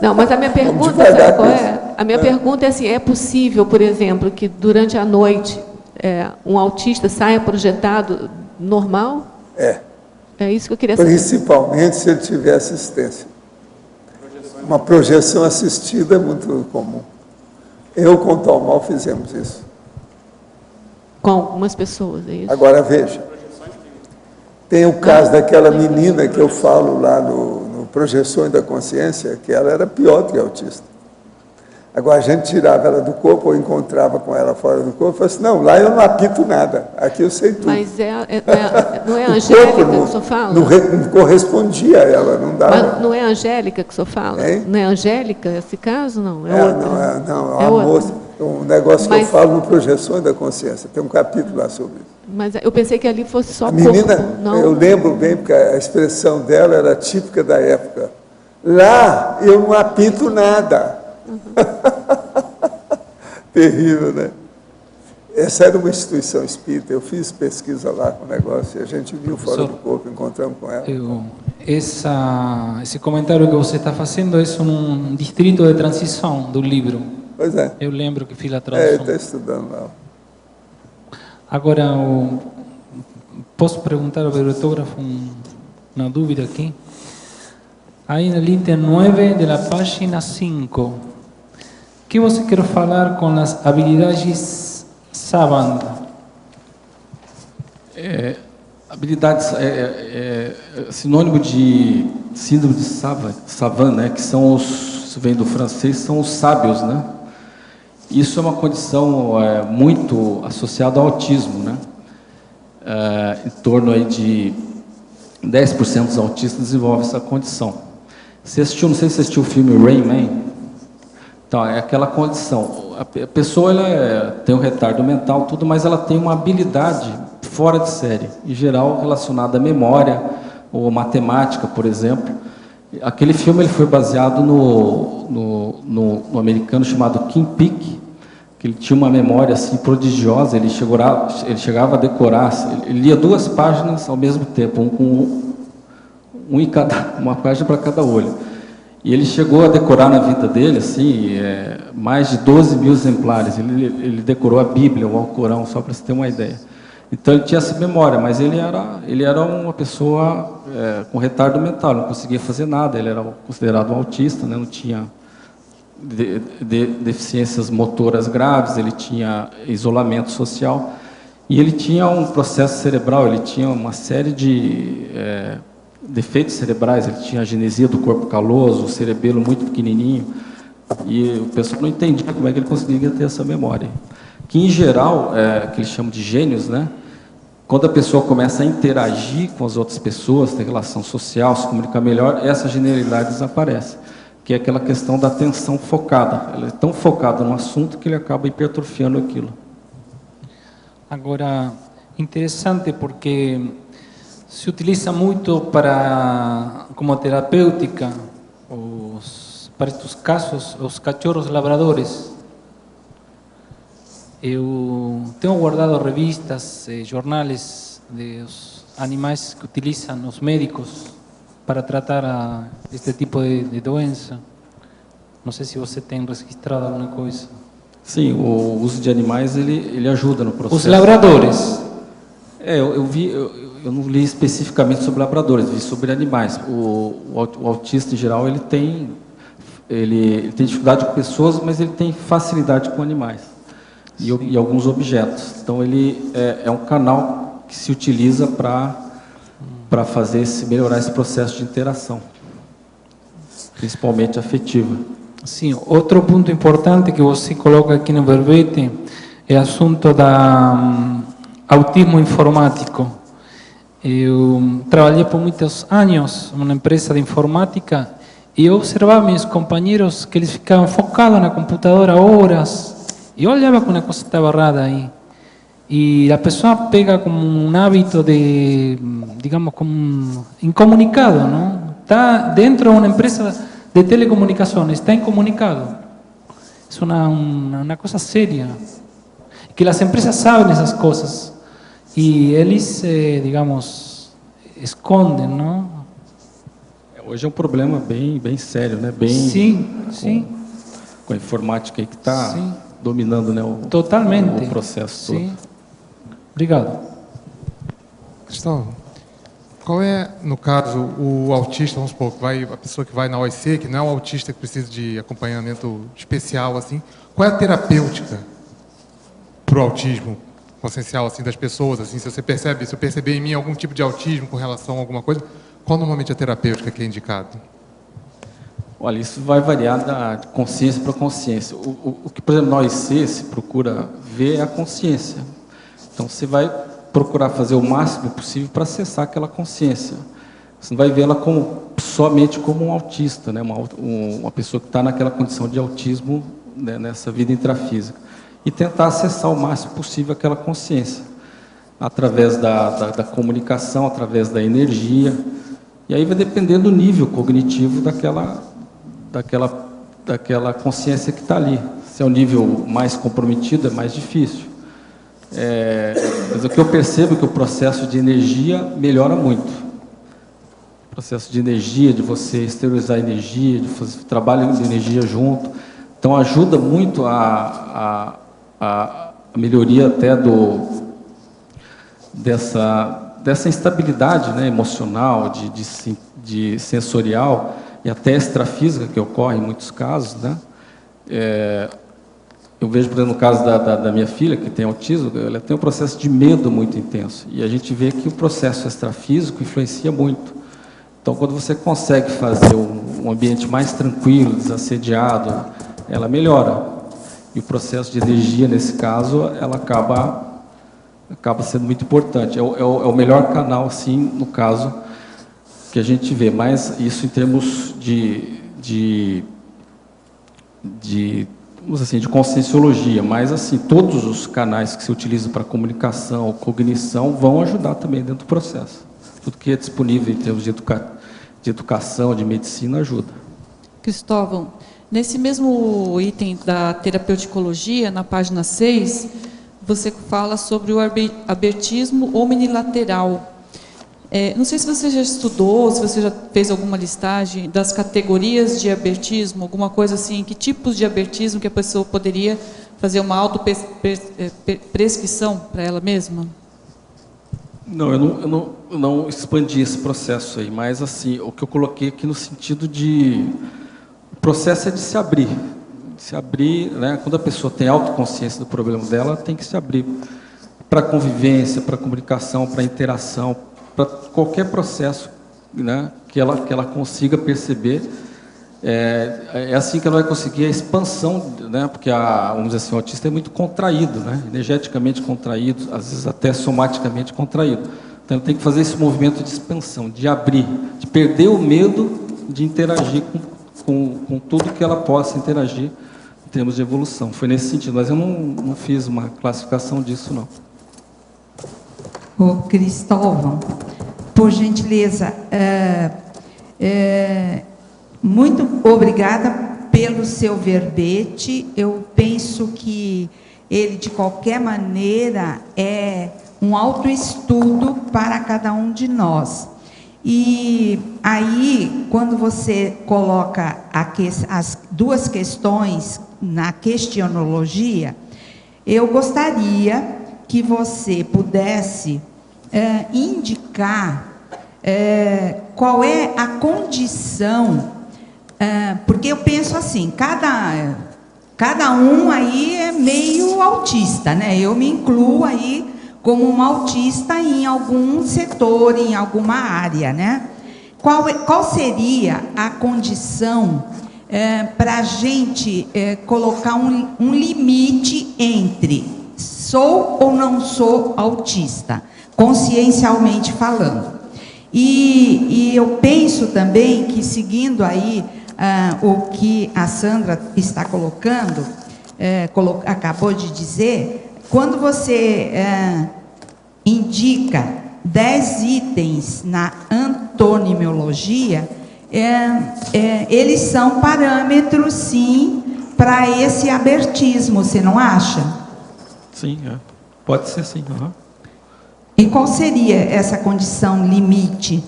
Não, mas a minha pergunta, sabe qual é? A minha pergunta é assim, é possível, por exemplo, que durante a noite um autista saia projetado normal? É. É isso que eu queria saber. Principalmente se ele tiver assistência. Uma projeção assistida é muito comum. Eu, com o Tom Mal, fizemos isso. Com algumas pessoas, é isso? Agora, veja. Tem o caso daquela menina que eu falo lá no Projeções da Consciência, que ela era pior do que autista. Agora, a gente tirava ela do corpo ou encontrava com ela fora do corpo e falava assim, não, lá eu não apito nada, aqui eu sei tudo. Mas não é a Angélica que o senhor fala? Não correspondia a ela, não dava. Mas não é a Angélica que o senhor fala? Hein? Não é a Angélica esse caso, não? É outra? Não, É a outra. moça, um negócio que eu Mas- falo no Projeções da Consciência, tem um capítulo lá sobre isso. Mas eu pensei que ali fosse só A menina, corpo. Não. eu lembro bem, porque a expressão dela era típica da época. Lá eu não apito nada. Terrível, né? Essa era uma instituição espírita, eu fiz pesquisa lá com o negócio, e a gente viu fora do corpo, encontramos com ela. Esse comentário que você está fazendo é um distrito de transição do livro. Pois é. Eu lembro que fiz a Ele tradução. está estudando lá. Agora, posso perguntar ao bibliógrafo uma dúvida aqui? Aí no item 9 da página 5, o que você quer falar com as habilidades Savant? Habilidades é sinônimo de síndrome de Savant, né? Que são isso vem do francês, são os sábios, né? Isso é uma condição muito associada ao autismo, né? Em torno aí de 10% dos autistas desenvolvem essa condição. Você assistiu, não sei se você assistiu o filme Rain Man. Então, é aquela condição. A pessoa tem um retardo mental, tudo, mas ela tem uma habilidade fora de série, em geral relacionada à memória ou matemática, por exemplo. Aquele filme ele foi baseado no americano chamado Kim Peek, que ele tinha uma memória assim prodigiosa, ele chegava a decorar, ele lia 2 páginas ao mesmo tempo, uma página para cada olho. E ele chegou a decorar na vida dele assim, mais de 12 mil exemplares. Ele decorou a Bíblia, o Alcorão, só para você ter uma ideia. Então ele tinha essa memória, mas ele era uma pessoa com retardo mental, não conseguia fazer nada, ele era considerado um autista, né? Não tinha deficiências motoras graves, ele tinha isolamento social, e ele tinha um processo cerebral, ele tinha uma série de defeitos cerebrais, ele tinha a genesia do corpo caloso, o cerebelo muito pequenininho, e o pessoal não entendia como é que ele conseguia ter essa memória. Que, em geral, que eles chamam de gênios, né? Quando a pessoa começa a interagir com as outras pessoas, ter relação social, se comunicar melhor, essa genialidade desaparece, que é aquela questão da atenção focada. Ela é tão focada no assunto que ele acaba hipertrofiando aquilo. Agora, interessante porque se utiliza muito como terapêutica para estes casos os cachorros labradores. Eu tenho guardado revistas, jornais dos animais que utilizam os médicos para tratar este tipo de doença. Não sei se você tem registrado alguma coisa. Sim, o uso de animais ele ajuda no processo. Os labradores. Eu não li especificamente sobre labradores, vi sobre animais. O autista em geral ele tem dificuldade com pessoas, mas ele tem facilidade com animais e alguns objetos. Então ele é um canal que se utiliza para melhorar esse processo de interação, principalmente afetiva. Sim, outro ponto importante que você coloca aqui no verbete é o assunto da autismo informático. Eu trabalhei por muitos anos numa empresa de informática e eu observava meus companheiros que eles ficavam focados na computadora horas e eu olhava que uma coisa estava errada aí. E a pessoa pega como um hábito de, digamos, como incomunicado, não? Está dentro de uma empresa de telecomunicações, está incomunicado. É uma coisa séria. Que as empresas sabem essas coisas e eles, digamos, escondem, não? Hoje é um problema bem sério, né? Sim. Com a informática aí que está dominando, né, totalmente o processo todo. Sim. Obrigado. Cristóvão, Qual é, no caso, o autista, vamos supor, a pessoa que vai na OIC, que não é um autista que precisa de acompanhamento especial, assim, qual é a terapêutica para o autismo consciencial, assim, das pessoas, assim, se você percebe, se eu perceber em mim algum tipo de autismo com relação a alguma coisa, qual normalmente é a terapêutica que é indicado? Olha, isso vai variar da consciência para consciência. O que, por exemplo, na OIC se procura ver é a consciência. Então, você vai procurar fazer o máximo possível para acessar aquela consciência. Você não vai ver ela somente como um autista, né? Uma pessoa que está naquela condição de autismo, né, nessa vida intrafísica. E tentar acessar o máximo possível aquela consciência, através da comunicação, através da energia. E aí vai depender do nível cognitivo daquela consciência que está ali. Se é um nível mais comprometido, é mais difícil. Mas o que eu percebo é que o processo de energia melhora muito. O processo de energia, de você exteriorizar energia, de fazer trabalho de energia junto. Então, ajuda muito a melhoria até dessa instabilidade, né, emocional, de sensorial e até extrafísica que ocorre em muitos casos, né? Eu vejo, por exemplo, no caso da minha filha, que tem autismo, ela tem um processo de medo muito intenso. E a gente vê que o processo extrafísico influencia muito. Então, quando você consegue fazer um ambiente mais tranquilo, desassediado, ela melhora. E o processo de energia, nesse caso, ela acaba sendo muito importante. É o melhor canal, sim, no caso, que a gente vê. Mas isso em termos vamos assim, de conscienciologia, mas assim, todos os canais que se utilizam para comunicação, cognição, vão ajudar também dentro do processo. Tudo que é disponível em termos de educação, de medicina, ajuda. Cristóvão, nesse mesmo item da terapeuticologia, na página 6, você fala sobre o abertismo omnilateral. Não sei se você já estudou, se você já fez alguma listagem das categorias de abertismo, alguma coisa assim, que tipos de abertismo que a pessoa poderia fazer uma autoprescrição para ela mesma? Não, eu não expandi esse processo aí, mas assim, o que eu coloquei aqui no sentido o processo é de se abrir. Se abrir, né? Quando a pessoa tem autoconsciência do problema dela, tem que se abrir para convivência, para comunicação, para interação, para qualquer processo, né, que ela consiga perceber. É assim que ela vai conseguir a expansão, né, porque vamos dizer assim, o autista é muito contraído, né, energeticamente contraído, às vezes até somaticamente contraído. Então ele tem que fazer esse movimento de expansão, de abrir, de perder o medo de interagir com tudo que ela possa interagir em termos de evolução. Foi nesse sentido, mas eu não fiz uma classificação disso, não. Ô, Cristóvão, por gentileza, muito obrigada pelo seu verbete. Eu penso que ele, de qualquer maneira, é um autoestudo para cada um de nós. E aí, quando você coloca as duas questões na questionologia, eu gostaria que você pudesse indicar qual é a condição, porque eu penso assim, cada um aí é meio autista, né? Eu me incluo aí como uma autista em algum setor, em alguma área, né? Qual seria a condição para a gente colocar um limite entre sou ou não sou autista, consciencialmente falando? E eu penso também que, seguindo aí o que a Sandra está colocando, acabou de dizer, quando você indica 10 itens na antonimiologia, eles são parâmetros, sim, para esse abertismo, você não acha? Sim, pode ser sim. Uhum. E qual seria essa condição limite?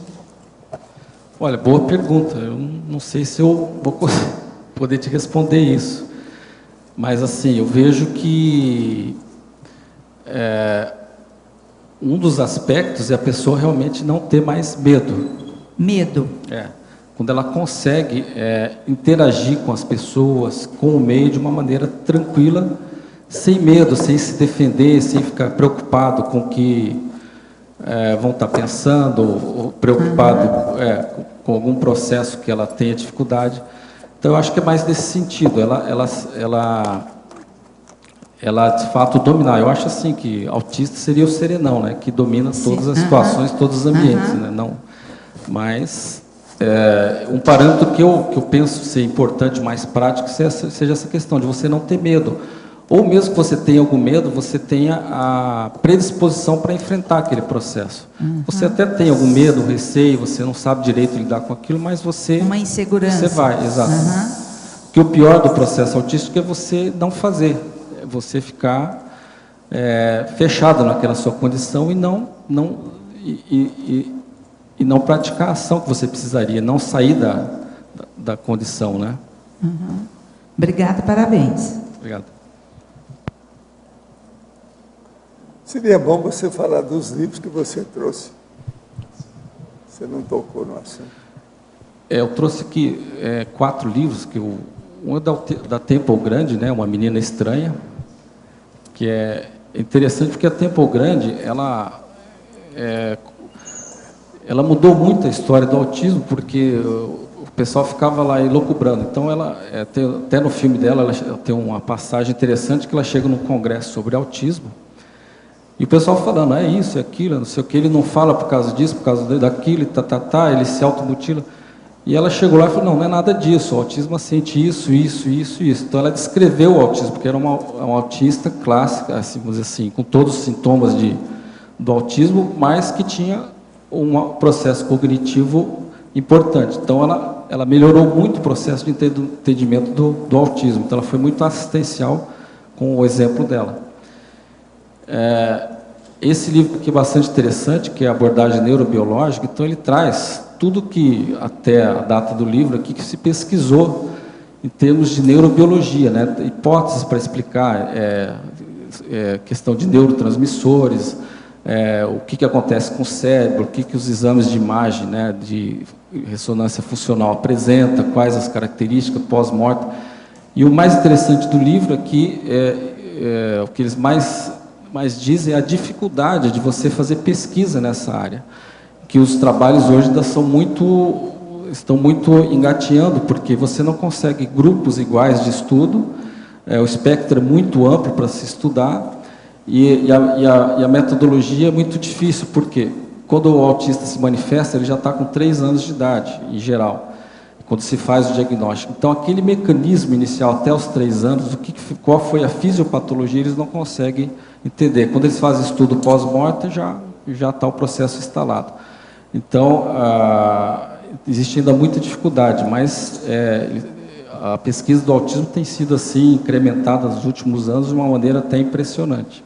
Olha, boa pergunta. Eu não sei se eu vou poder te responder isso. Mas, assim, eu vejo que um dos aspectos é a pessoa realmente não ter mais medo. Medo. Quando ela consegue interagir com as pessoas, com o meio, de uma maneira tranquila, sem medo, sem se defender, sem ficar preocupado com o que vão estar pensando, ou preocupado com algum processo que ela tenha dificuldade. Então, eu acho que é mais nesse sentido, ela de fato dominar. Eu acho assim que autista seria o serenão, né, que domina todas as situações, todos os ambientes, né, não, mas um parâmetro que eu penso ser importante, mais prático, seja essa questão de você não ter medo, ou mesmo que você tenha algum medo, você tenha a predisposição para enfrentar aquele processo. Você até tem algum medo, receio, você não sabe direito lidar com aquilo, mas você... Uma insegurança. Você vai, exato. Porque o pior do processo autístico é você não fazer, é você ficar fechado naquela sua condição e não praticar a ação que você precisaria, não sair da condição, né? Obrigada, parabéns. Obrigado. Seria bom você falar dos livros que você trouxe. Você não tocou no assunto. Eu trouxe aqui 4 livros, um é da Temple Grande, né, Uma Menina Estranha, que é interessante porque a Temple Grande, ela mudou muito a história do autismo, porque o pessoal ficava lá elucubrando. Então, até no filme dela, ela tem uma passagem interessante que ela chega num congresso sobre autismo, e o pessoal falando, é isso, é aquilo, não sei o que, ele não fala por causa disso, por causa daquilo, ele se automutila. E ela chegou lá e falou, não é nada disso, o autismo sente isso. Então, ela descreveu o autismo, porque era uma autista clássica, assim, vamos dizer assim, com todos os sintomas do autismo, mas que tinha um processo cognitivo importante. Então, ela melhorou muito o processo de entendimento do autismo. Então, ela foi muito assistencial com o exemplo dela. Esse livro aqui é bastante interessante, que é a abordagem neurobiológica. Então, ele traz tudo que, até a data do livro aqui, que se pesquisou em termos de neurobiologia, né? Hipóteses para explicar questão de neurotransmissores, o que acontece com o cérebro, o que os exames de imagem, né, de ressonância funcional apresentam, quais as características pós-morte. E o mais interessante do livro aqui o que eles mais dizem é a dificuldade de você fazer pesquisa nessa área, que os trabalhos hoje ainda estão muito engateando, porque você não consegue grupos iguais de estudo, o espectro é muito amplo para se estudar, e a metodologia é muito difícil, porque quando o autista se manifesta, ele já está com 3 anos de idade, em geral, quando se faz o diagnóstico. Então, aquele mecanismo inicial até os 3 anos, qual foi a fisiopatologia, eles não conseguem entender. Quando eles fazem estudo pós-morte, já está o processo instalado. Então, existe ainda muita dificuldade, mas a pesquisa do autismo tem sido assim incrementada nos últimos anos de uma maneira até impressionante.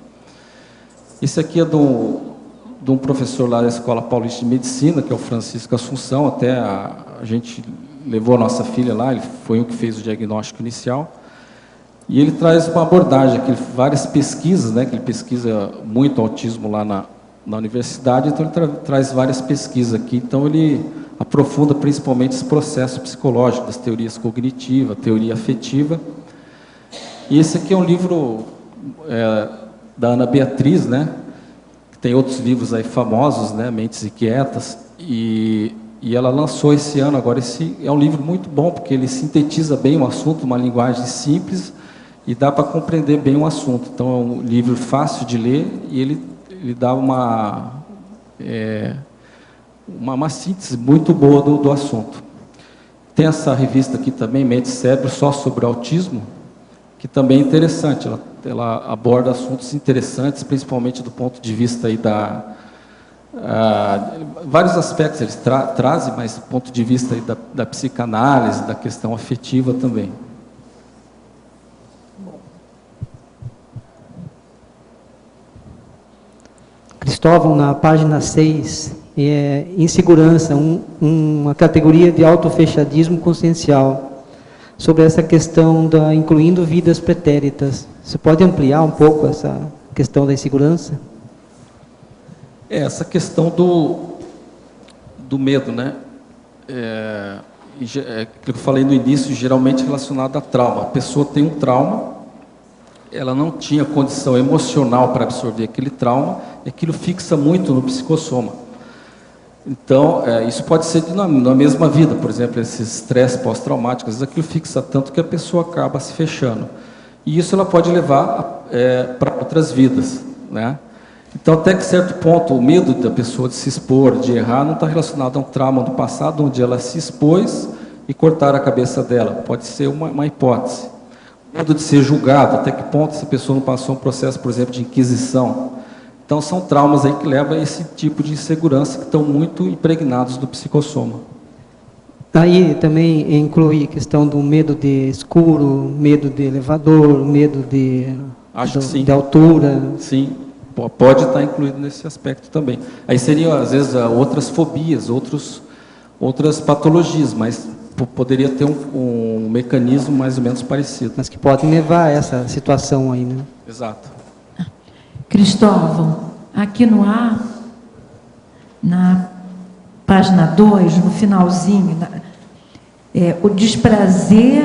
Esse aqui é de um professor lá da Escola Paulista de Medicina, que é o Francisco Assunção. Até a gente levou a nossa filha lá, ele foi o que fez o diagnóstico inicial. E ele traz uma abordagem, várias pesquisas, né, que ele pesquisa muito autismo lá na universidade, então ele traz várias pesquisas aqui. Então ele aprofunda principalmente esse processo psicológico, das teorias cognitivas, teoria afetiva. E esse aqui é um livro da Ana Beatriz, né? Tem outros livros aí famosos, né? Mentes Inquietas, e ela lançou esse ano. Agora, esse é um livro muito bom, porque ele sintetiza bem o assunto, uma linguagem simples, e dá para compreender bem o assunto. Então, é um livro fácil de ler, e ele dá uma síntese muito boa do assunto. Tem essa revista aqui também, Mente e Cérebro, só sobre autismo, que também é interessante. Ela aborda assuntos interessantes, principalmente do ponto de vista aí vários aspectos eles trazem, mas do ponto de vista aí da psicanálise, da questão afetiva também. Cristóvão, na página 6, insegurança, uma categoria de autofechadismo consciencial, sobre essa questão incluindo vidas pretéritas. Você pode ampliar um pouco essa questão da insegurança? É essa questão do medo, né? Aquilo que eu falei no início, geralmente relacionado a trauma. A pessoa tem um trauma, ela não tinha condição emocional para absorver aquele trauma, e aquilo fixa muito no psicossoma. Então, isso pode ser na mesma vida, por exemplo, esses estresse pós-traumáticos, às vezes aquilo fixa tanto que a pessoa acaba se fechando. E isso ela pode levar para outras vidas, né? Então, até que certo ponto, o medo da pessoa de se expor, de errar, não está relacionado a um trauma do passado, onde ela se expôs e cortaram a cabeça dela. Pode ser uma hipótese. O medo de ser julgado, até que ponto essa pessoa não passou um processo, por exemplo, de inquisição. Então, são traumas aí que levam a esse tipo de insegurança que estão muito impregnados do psicossoma. Aí também inclui a questão do medo de escuro, medo de elevador, medo de altura. Sim, pode estar incluído nesse aspecto também. Aí seriam, às vezes, outras fobias, outras patologias, mas poderia ter um mecanismo mais ou menos parecido. Mas que podem levar a essa situação aí, né? Exato. Cristóvão, aqui no A, na página 2, no finalzinho, o desprazer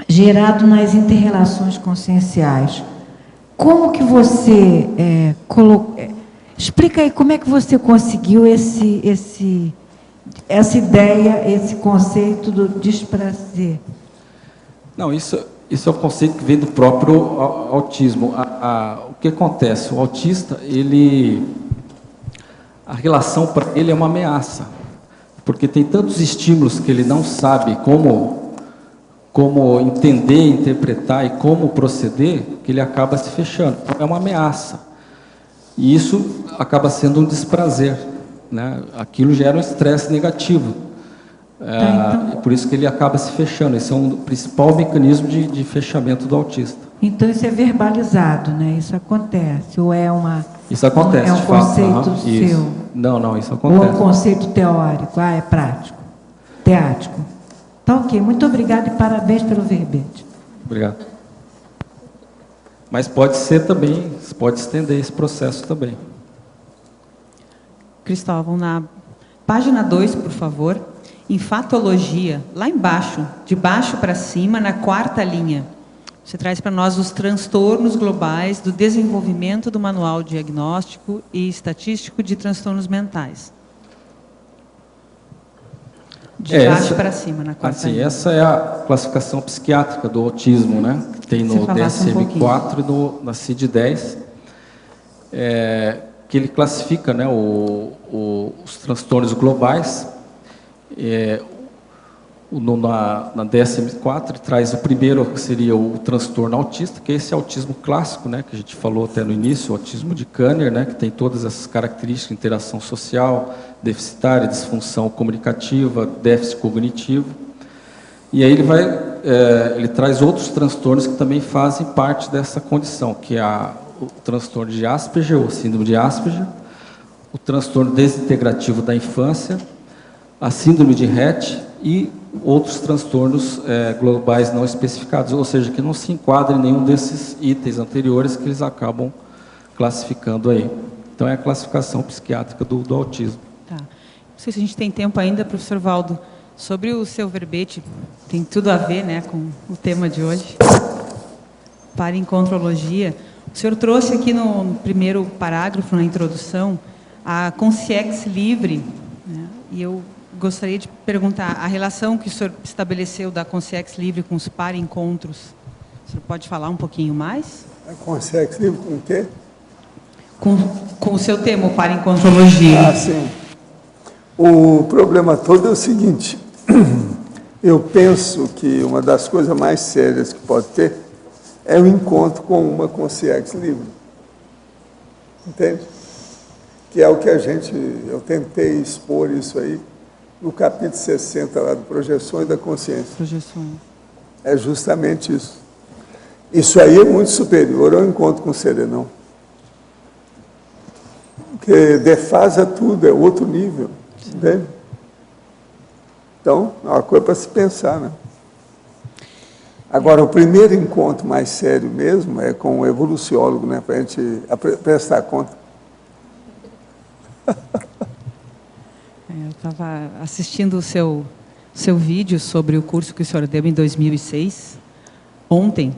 gerado nas inter-relações conscienciais. Como que você explica aí como é que você conseguiu essa ideia, esse conceito do desprazer? Não, isso é um conceito que vem do próprio autismo. O que acontece? O autista, a relação para ele é uma ameaça, porque tem tantos estímulos que ele não sabe como entender, interpretar e como proceder, que ele acaba se fechando. Então, é uma ameaça. E isso acaba sendo um desprazer, né? Aquilo gera um estresse negativo. Então, por isso que ele acaba se fechando. Esse é um principal mecanismo de fechamento do autista. Então, isso é verbalizado, né? Isso acontece? Ou é uma... Isso acontece, é um conceito seu? Não, isso acontece. Ou é um conceito teórico? É prático? Teático? Tá ok. Muito obrigada e parabéns pelo verbete. Obrigado. Mas pode ser também, pode estender esse processo também. Cristóvão, na página 2, por favor, em fatologia, lá embaixo, de baixo para cima, na 4ª linha, você traz para nós os transtornos globais do desenvolvimento do Manual Diagnóstico e Estatístico de Transtornos Mentais. De baixo para cima, na 4ª linha. Essa é a classificação psiquiátrica do autismo, né? Que tem no DSM-4 e na CID-10, que ele classifica, né, os transtornos globais. Na DSM-4 traz o primeiro, que seria o transtorno autista, que é esse autismo clássico, né, que a gente falou até no início, o autismo de Kanner, né, que tem todas essas características, interação social, deficitária, disfunção comunicativa, déficit cognitivo. E aí ele traz outros transtornos que também fazem parte dessa condição, que é o transtorno de Asperger, ou síndrome de Asperger, o transtorno desintegrativo da infância, a síndrome de Rett e outros transtornos globais não especificados, ou seja, que não se enquadram em nenhum desses itens anteriores que eles acabam classificando aí. Então, é a classificação psiquiátrica do autismo. Tá. Não sei se a gente tem tempo ainda, professor Valdo, sobre o seu verbete, tem tudo a ver, né, com o tema de hoje, parencontrologia. O senhor trouxe aqui no primeiro parágrafo, na introdução, a consciência livre, né, e eu gostaria de perguntar a relação que o senhor estabeleceu da consciência livre com os parencontros. O senhor pode falar um pouquinho mais? A consciência livre com o quê? Com o seu tema, o parencontrologia. Sim. O problema todo é o seguinte, eu penso que uma das coisas mais sérias que pode ter é o encontro com uma consciência livre. Entende? Que é o que eu tentei expor isso aí no capítulo 60 lá do Projeções da Consciência. Projeções. É justamente isso. Isso aí é muito superior ao encontro com o serenão. Porque defasa tudo, é outro nível. Entende? Então, é uma coisa para se pensar, né? Agora, o primeiro encontro mais sério mesmo é com o evoluciólogo, né? Para a gente prestar conta. Eu estava assistindo o seu vídeo sobre o curso que o senhor deu em 2006, ontem,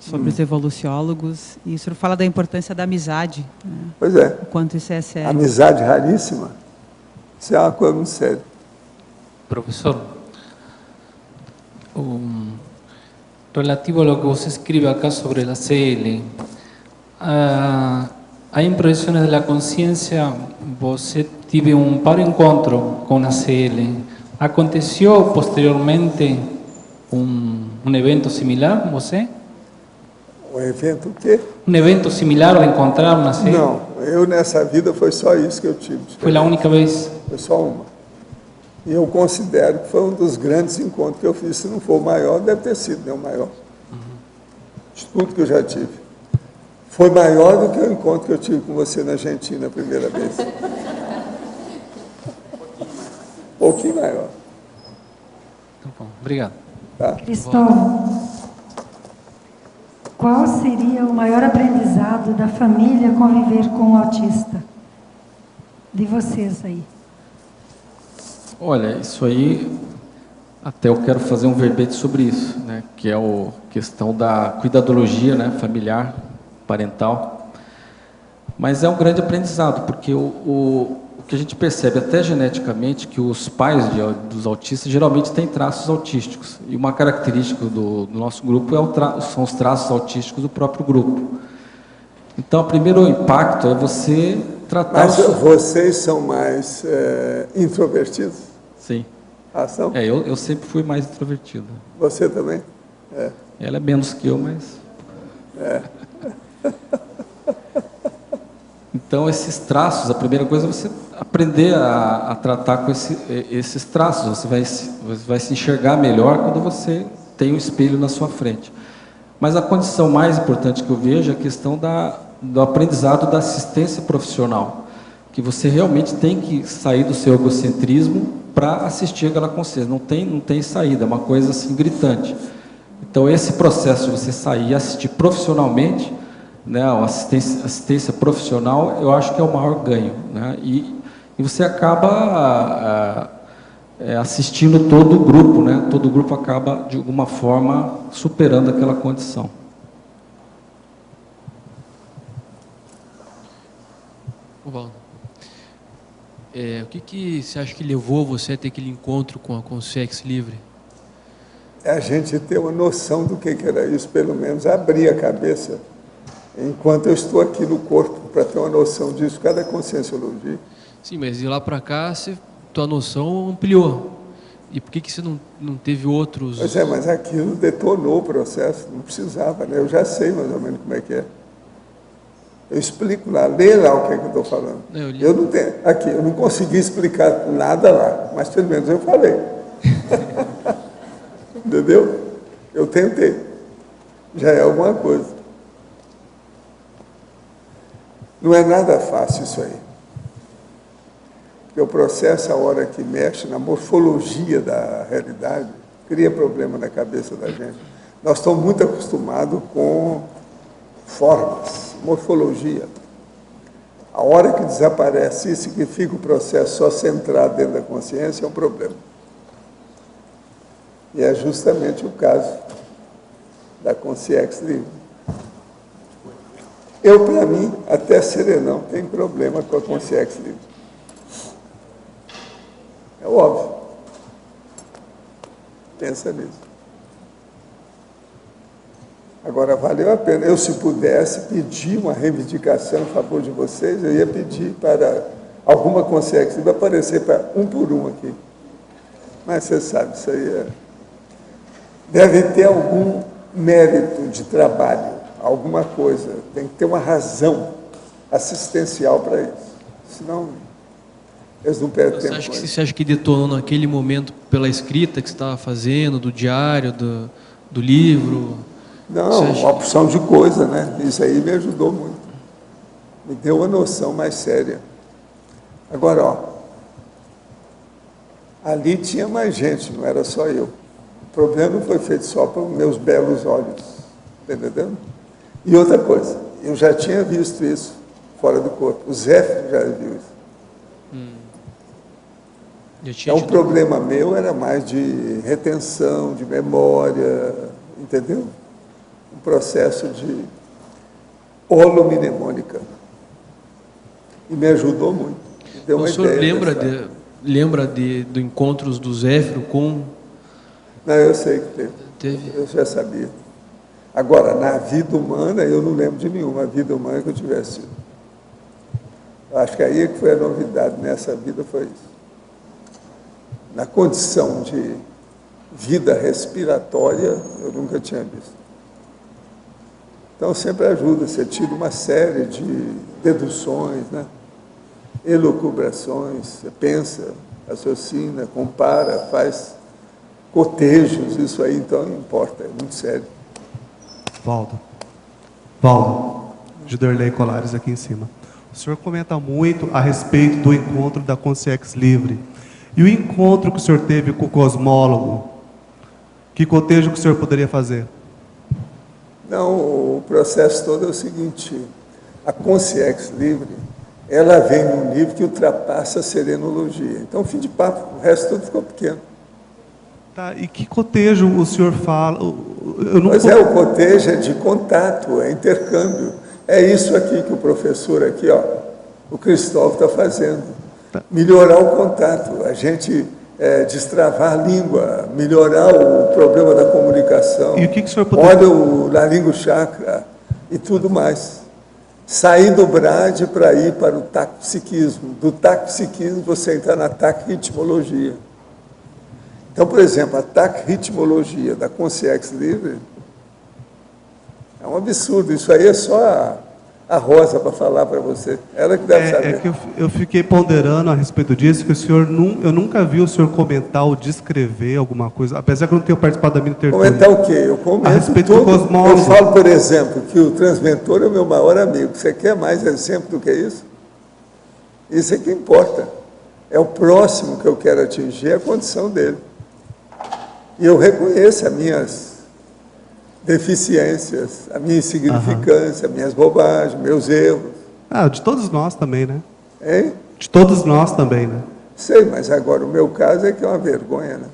sobre os evoluciólogos, e o senhor fala da importância da amizade. Né? Pois é. O quanto isso é sério. Amizade raríssima. Isso é uma coisa muito séria. Professor, relativo a lo que você escreve acá sobre la CL, hay impresiones de la conciencia, você tive paro encontro con a CL. ¿Aconteció posteriormente un evento similar com você? Um evento o quê? Um evento similar de encontrar uma CL? Não, eu nessa vida foi só isso que eu tive. Foi a única vez? Foi só uma. E eu considero que foi um dos grandes encontros que eu fiz. Se não for o maior, deve ter sido, né, o maior. De tudo que eu já tive. Foi maior do que o encontro que eu tive com você na Argentina a primeira vez. Um pouquinho maior. Tá bom, obrigado. Tá? Cristóvão, qual seria o maior aprendizado da família conviver com o autista? De vocês aí. Olha, isso aí, até eu quero fazer um verbete sobre isso, né, que é a questão da cuidadologia, né, familiar, parental. Mas é um grande aprendizado, porque o que a gente percebe até geneticamente que os pais dos autistas geralmente têm traços autísticos. E uma característica do nosso grupo são os traços autísticos do próprio grupo. Então, o primeiro impacto é você tratar... Mas vocês são mais introvertidos? Sim. Ah, são? Eu sempre fui mais introvertido. Você também? É. Ela é menos que eu, mas... É. Então, esses traços, a primeira coisa é você aprender a tratar com esses traços. Você vai se enxergar melhor quando você tem um espelho na sua frente. Mas a condição mais importante que eu vejo é a questão do aprendizado da assistência profissional, que você realmente tem que sair do seu egocentrismo para assistir aquela consciência. Não tem saída, é uma coisa assim gritante. Então, esse processo de você sair e assistir profissionalmente, né, a assistência profissional, eu acho que é o maior ganho, né? E você acaba assistindo todo o grupo, né? Todo o grupo acaba, de alguma forma, superando aquela condição. Valdo, o que você acha que levou você a ter aquele encontro com o sexo livre? É a gente ter uma noção do que era isso, pelo menos abrir a cabeça, enquanto eu estou aqui no corpo, para ter uma noção disso, cada conscienciologia. Sim, mas de lá para cá, tua noção ampliou. E por que você não teve outros... Pois é, mas aquilo detonou o processo, não precisava, né? Eu já sei mais ou menos como é que é. Eu explico lá, lê lá o que é que eu estou falando. Eu não tenho, aqui, eu não consegui explicar nada lá, mas pelo menos eu falei. Entendeu? Eu tentei. Já é alguma coisa. Não é nada fácil isso aí. Porque o processo, a hora que mexe na morfologia da realidade, cria problema na cabeça da gente. Nós estamos muito acostumados com formas, morfologia. A hora que desaparece isso, que fica o processo só centrado dentro da consciência, é um problema. E é justamente o caso da consciência livre. Eu, para mim, até serenão, tenho problema com a consciência livre. É óbvio. Pensa nisso. Agora, valeu a pena. Eu, se pudesse pedir uma reivindicação em favor de vocês, eu ia pedir para alguma consciência livre aparecer para um por um aqui. Mas você sabe, isso aí deve ter algum mérito de trabalho, alguma coisa. Tem que ter uma razão assistencial para isso. Senão, eles não perdem tempo. Você acha que detonou naquele momento pela escrita que você estava fazendo, do diário, do livro? Não, uma opção de coisa, né? Isso aí me ajudou muito. Me deu uma noção mais séria. Agora, ó, ali tinha mais gente, não era só eu. O problema não foi feito só para os meus belos olhos, está entendendo? E outra coisa, eu já tinha visto isso fora do corpo. O Zé já viu isso. Então, o problema meu era mais de retenção, de memória, entendeu? Um processo de holomnemônica. E me ajudou muito. Me deu uma O senhor ideia lembra do encontros do Zéfiro com... Não, eu sei que teve. Eu já sabia. Agora, na vida humana, eu não lembro de nenhuma vida humana que eu tivesse tido. Acho que aí é que foi a novidade nessa vida, foi isso. Na condição de vida respiratória, eu nunca tinha visto. Então, sempre ajuda, você tira uma série de deduções, né? Elucubrações, você pensa, raciocina, compara, faz cotejos, isso aí então importa, é muito sério. Valdo, Juderley Colares aqui em cima. O senhor comenta muito a respeito do encontro da Consciência Livre. E o encontro que o senhor teve com o cosmólogo, que cotejo que o senhor poderia fazer? Não, o processo todo é o seguinte, a Consciência Livre, ela vem num nível que ultrapassa a serenologia. Então, fim de papo, o resto tudo ficou pequeno. Tá, e que cotejo o senhor fala? Pois é, o cotejo é de contato, é intercâmbio. É isso aqui que o professor aqui, ó, o Cristóvão está fazendo. Melhorar o contato, a gente destravar a língua, melhorar o problema da comunicação. E o que o senhor poderia... Olha o laringo chakra e tudo mais. Sair do brade para ir para o taquipsiquismo. Do taquipsiquismo você entra na taquirritmologia. Então, por exemplo, a taquirritmologia da Consciência Livre é um absurdo. Isso aí é só a Rosa para falar para você. Ela que deve saber. É que eu fiquei ponderando a respeito disso, que o senhor eu nunca vi o senhor comentar ou descrever alguma coisa, apesar que eu não tenho participado da minha tertúlia. Comentar o quê? Eu comento a respeito tudo. do cosmólogo. Eu falo, por exemplo, que o transmentor é o meu maior amigo. Você quer mais exemplo do que isso? Isso é que importa. É o próximo que eu quero atingir, a condição dele. E eu reconheço as minhas deficiências, a minha insignificância, as minhas bobagens, meus erros. Ah, de todos nós também, né? Hein? De todos nós também, né? Sei, mas agora o meu caso é que é uma vergonha, né?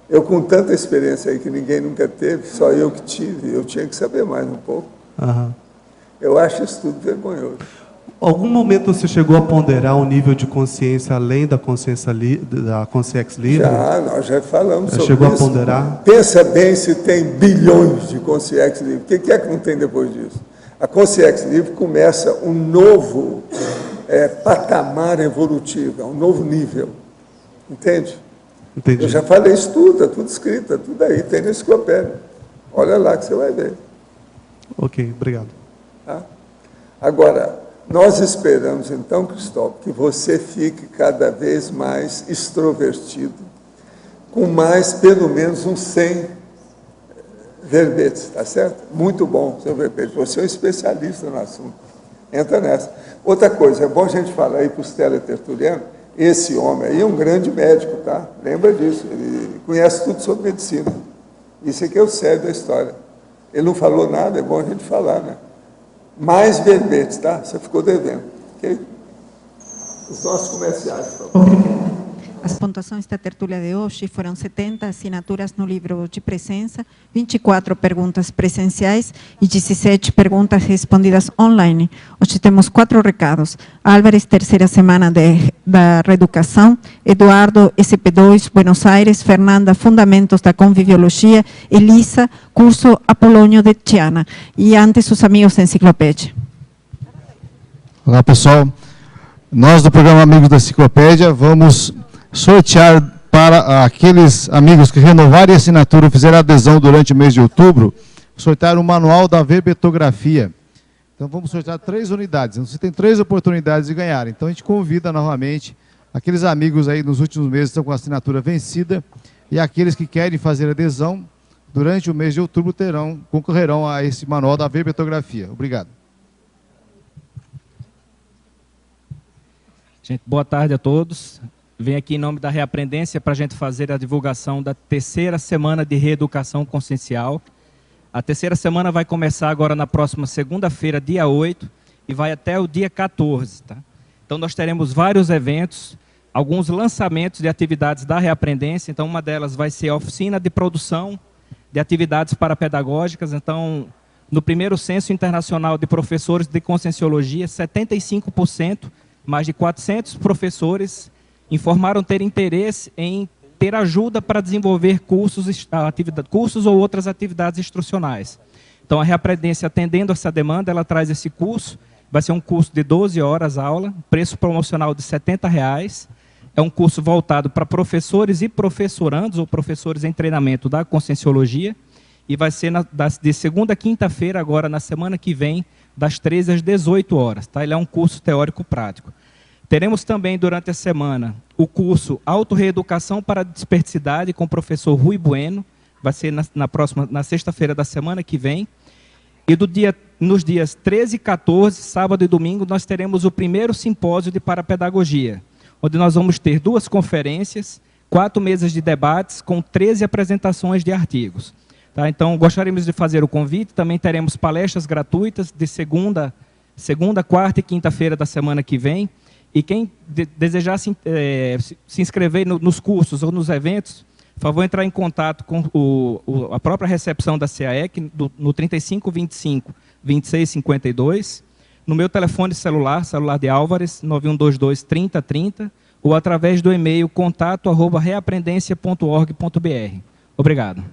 Eu com tanta experiência aí que ninguém nunca teve, só eu que tive, eu tinha que saber mais um pouco. Eu acho isso tudo vergonhoso. Algum momento você chegou a ponderar um nível de consciência além da consciência da Consciência Livre? Já, nós já falamos sobre chegou isso. A ponderar? Pensa bem se tem bilhões de Consciência Livre. O que é que não tem depois disso? A Consciência Livre começa um novo patamar evolutivo, um novo nível. Entende? Entendi. Eu já falei isso tudo, está tudo escrito, está tudo aí, tem na enciclopédia. Olha lá que você vai ver. Ok, obrigado. Tá? Agora, nós esperamos, então, Cristóvão, que você fique cada vez mais extrovertido, com mais, pelo menos, uns 100 verbetes, tá certo? Muito bom, seu verbete. Você é um especialista no assunto. Entra nessa. Outra coisa, é bom a gente falar aí para os teletertulianos, esse homem aí é um grande médico, tá? Lembra disso, ele conhece tudo sobre medicina. Isso aqui é o sério da história. Ele não falou nada, é bom a gente falar, né? Mais verbetes, tá? Você ficou devendo, ok? Os nossos comerciais, por favor. As pontuações da tertúlia de hoje foram 70 assinaturas no livro de presença, 24 perguntas presenciais e 17 perguntas respondidas online. Hoje temos 4 recados. Álvares, terceira semana da reeducação. Eduardo, SP2, Buenos Aires. Fernanda, Fundamentos da Conviviologia. Elisa, curso Apolônio de Tiana. E antes, os amigos da Enciclopédia. Olá, pessoal. Nós, do programa Amigos da Enciclopédia, vamos sortear para aqueles amigos que renovarem a assinatura, fizeram adesão durante o mês de outubro, sortear o manual da verbetografia. Então vamos sortear 3 unidades. Você tem 3 oportunidades de ganhar. Então a gente convida novamente aqueles amigos aí nos últimos meses que estão com a assinatura vencida e aqueles que querem fazer adesão durante o mês de outubro concorrerão a esse manual da verbetografia. Obrigado. Gente, boa tarde a todos. Venho aqui em nome da Reaprendência para a gente fazer a divulgação da terceira semana de reeducação consciencial. A terceira semana vai começar agora na próxima segunda-feira, dia 8, e vai até o dia 14. Tá? Então nós teremos vários eventos, alguns lançamentos de atividades da Reaprendência. Então, uma delas vai ser a oficina de produção de atividades parapedagógicas. Então, no primeiro censo internacional de professores de Conscienciologia, 75%, mais de 400 professores, informaram ter interesse em ter ajuda para desenvolver cursos ou outras atividades instrucionais. Então, a Reaprendência, atendendo essa demanda, ela traz esse curso. Vai ser um curso de 12 horas aula, preço promocional de R$ 70. É um curso voltado para professores e professorandos, ou professores em treinamento da Conscienciologia, e vai ser de segunda a quinta-feira, agora na semana que vem, das 13 às 18 horas. Tá? Ele é um curso teórico-prático. Teremos também, durante a semana, o curso Autorreeducação para a Desperticidade, com o professor Rui Bueno. Vai ser na sexta-feira da semana que vem. E nos dias 13 e 14, sábado e domingo, nós teremos o primeiro simpósio de parapedagogia, onde nós vamos ter 2 conferências, 4 mesas de debates, com 13 apresentações de artigos. Tá? Então, gostaríamos de fazer o convite. Também teremos palestras gratuitas de segunda, quarta e quinta-feira da semana que vem. E quem desejar se inscrever nos cursos ou nos eventos, por favor, entrar em contato com a própria recepção da CAEC no 3525 2652, no meu telefone celular de Álvares, 9122 3030, ou através do e-mail contato@reaprendência.org.br. Obrigado.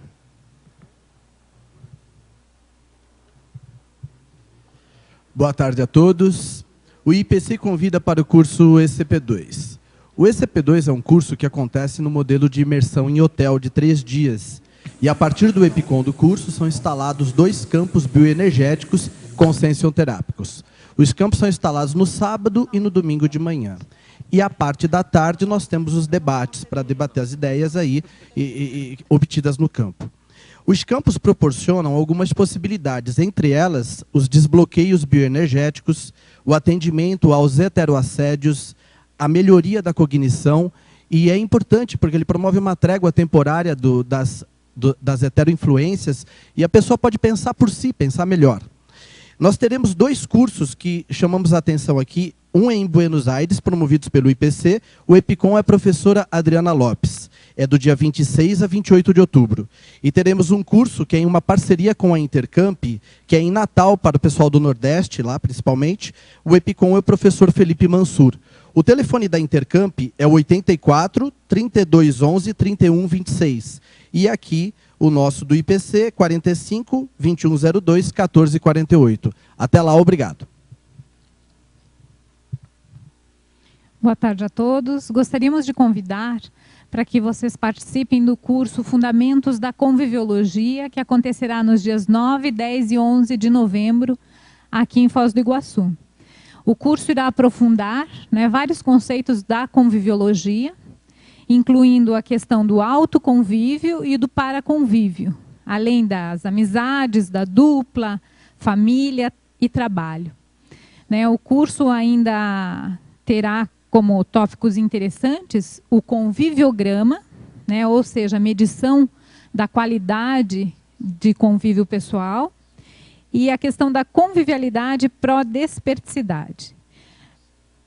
Boa tarde a todos. O IPC convida para o curso ECP2. O ECP2 é um curso que acontece no modelo de imersão em hotel de 3 dias. E a partir do EPICOM do curso são instalados 2 campos bioenergéticos consciencioterápicos. Os campos são instalados no sábado e no domingo de manhã. E a parte da tarde nós temos os debates para debater as ideias aí obtidas no campo. Os campos proporcionam algumas possibilidades, entre elas os desbloqueios bioenergéticos, o atendimento aos heteroassédios, a melhoria da cognição, e é importante porque ele promove uma trégua temporária das heteroinfluências, e a pessoa pode pensar por si, pensar melhor. Nós teremos 2 cursos que chamamos a atenção aqui, um é em Buenos Aires, promovidos pelo IPC, o EPICOM é a professora Adriana Lopes, é do dia 26 a 28 de outubro. E teremos um curso que é em uma parceria com a Intercamp, que é em Natal, para o pessoal do Nordeste, lá principalmente, o EPICOM é o professor Felipe Mansur. O telefone da Intercamp é o 84 3211 3126. E aqui o nosso do IPC, 45 2102 1448. Até lá, obrigado. Boa tarde a todos. Gostaríamos de convidar para que vocês participem do curso Fundamentos da Conviviologia, que acontecerá nos dias 9, 10 e 11 de novembro, aqui em Foz do Iguaçu. O curso irá aprofundar, vários conceitos da conviviologia, incluindo a questão do autoconvívio e do paraconvívio, além das amizades, da dupla, família e trabalho. O curso ainda terá como tópicos interessantes o conviviograma, ou seja, a medição da qualidade de convívio pessoal, e a questão da convivialidade pró-desperticidade.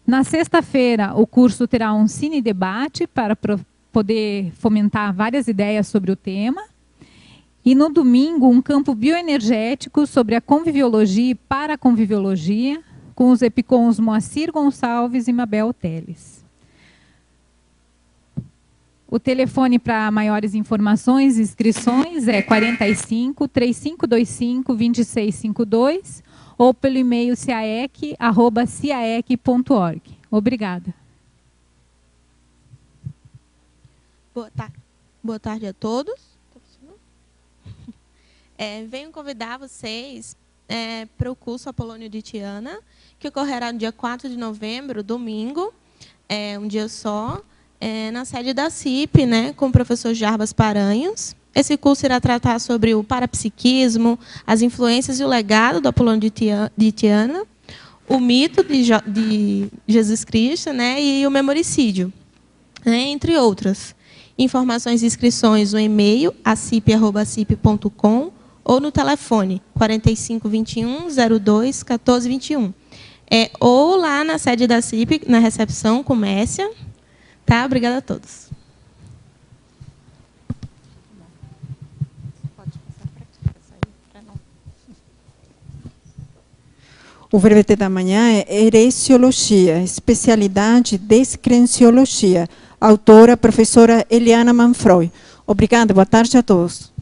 Na sexta-feira, o curso terá um cine-debate para poder fomentar várias ideias sobre o tema. E no domingo, um campo bioenergético sobre a conviviologia e paraconviviologia, com os EPICOMs Moacir Gonçalves e Mabel Teles. O telefone para maiores informações e inscrições é 45 3525 2652 ou pelo e-mail ciaec@ciaec.org. Obrigada. Boa tarde a todos. Venho convidar vocês para o curso Apolônio de Tiana, que ocorrerá no dia 4 de novembro, domingo, um dia só, na sede da CIP, com o professor Jarbas Paranhos. Esse curso irá tratar sobre o parapsiquismo, as influências e o legado do Apolônio de Tiana, o mito de Jesus Cristo, e o memoricídio, entre outras. Informações e inscrições no e-mail acip@acip.com ou no telefone 4521 02 1421. Ou lá na sede da CIP, na recepção, Comécia, Tá? Obrigada a todos. O verbete da manhã é Heresiologia, especialidade Descrenciologia. Autora, professora Eliana Manfroy. Obrigada, boa tarde a todos.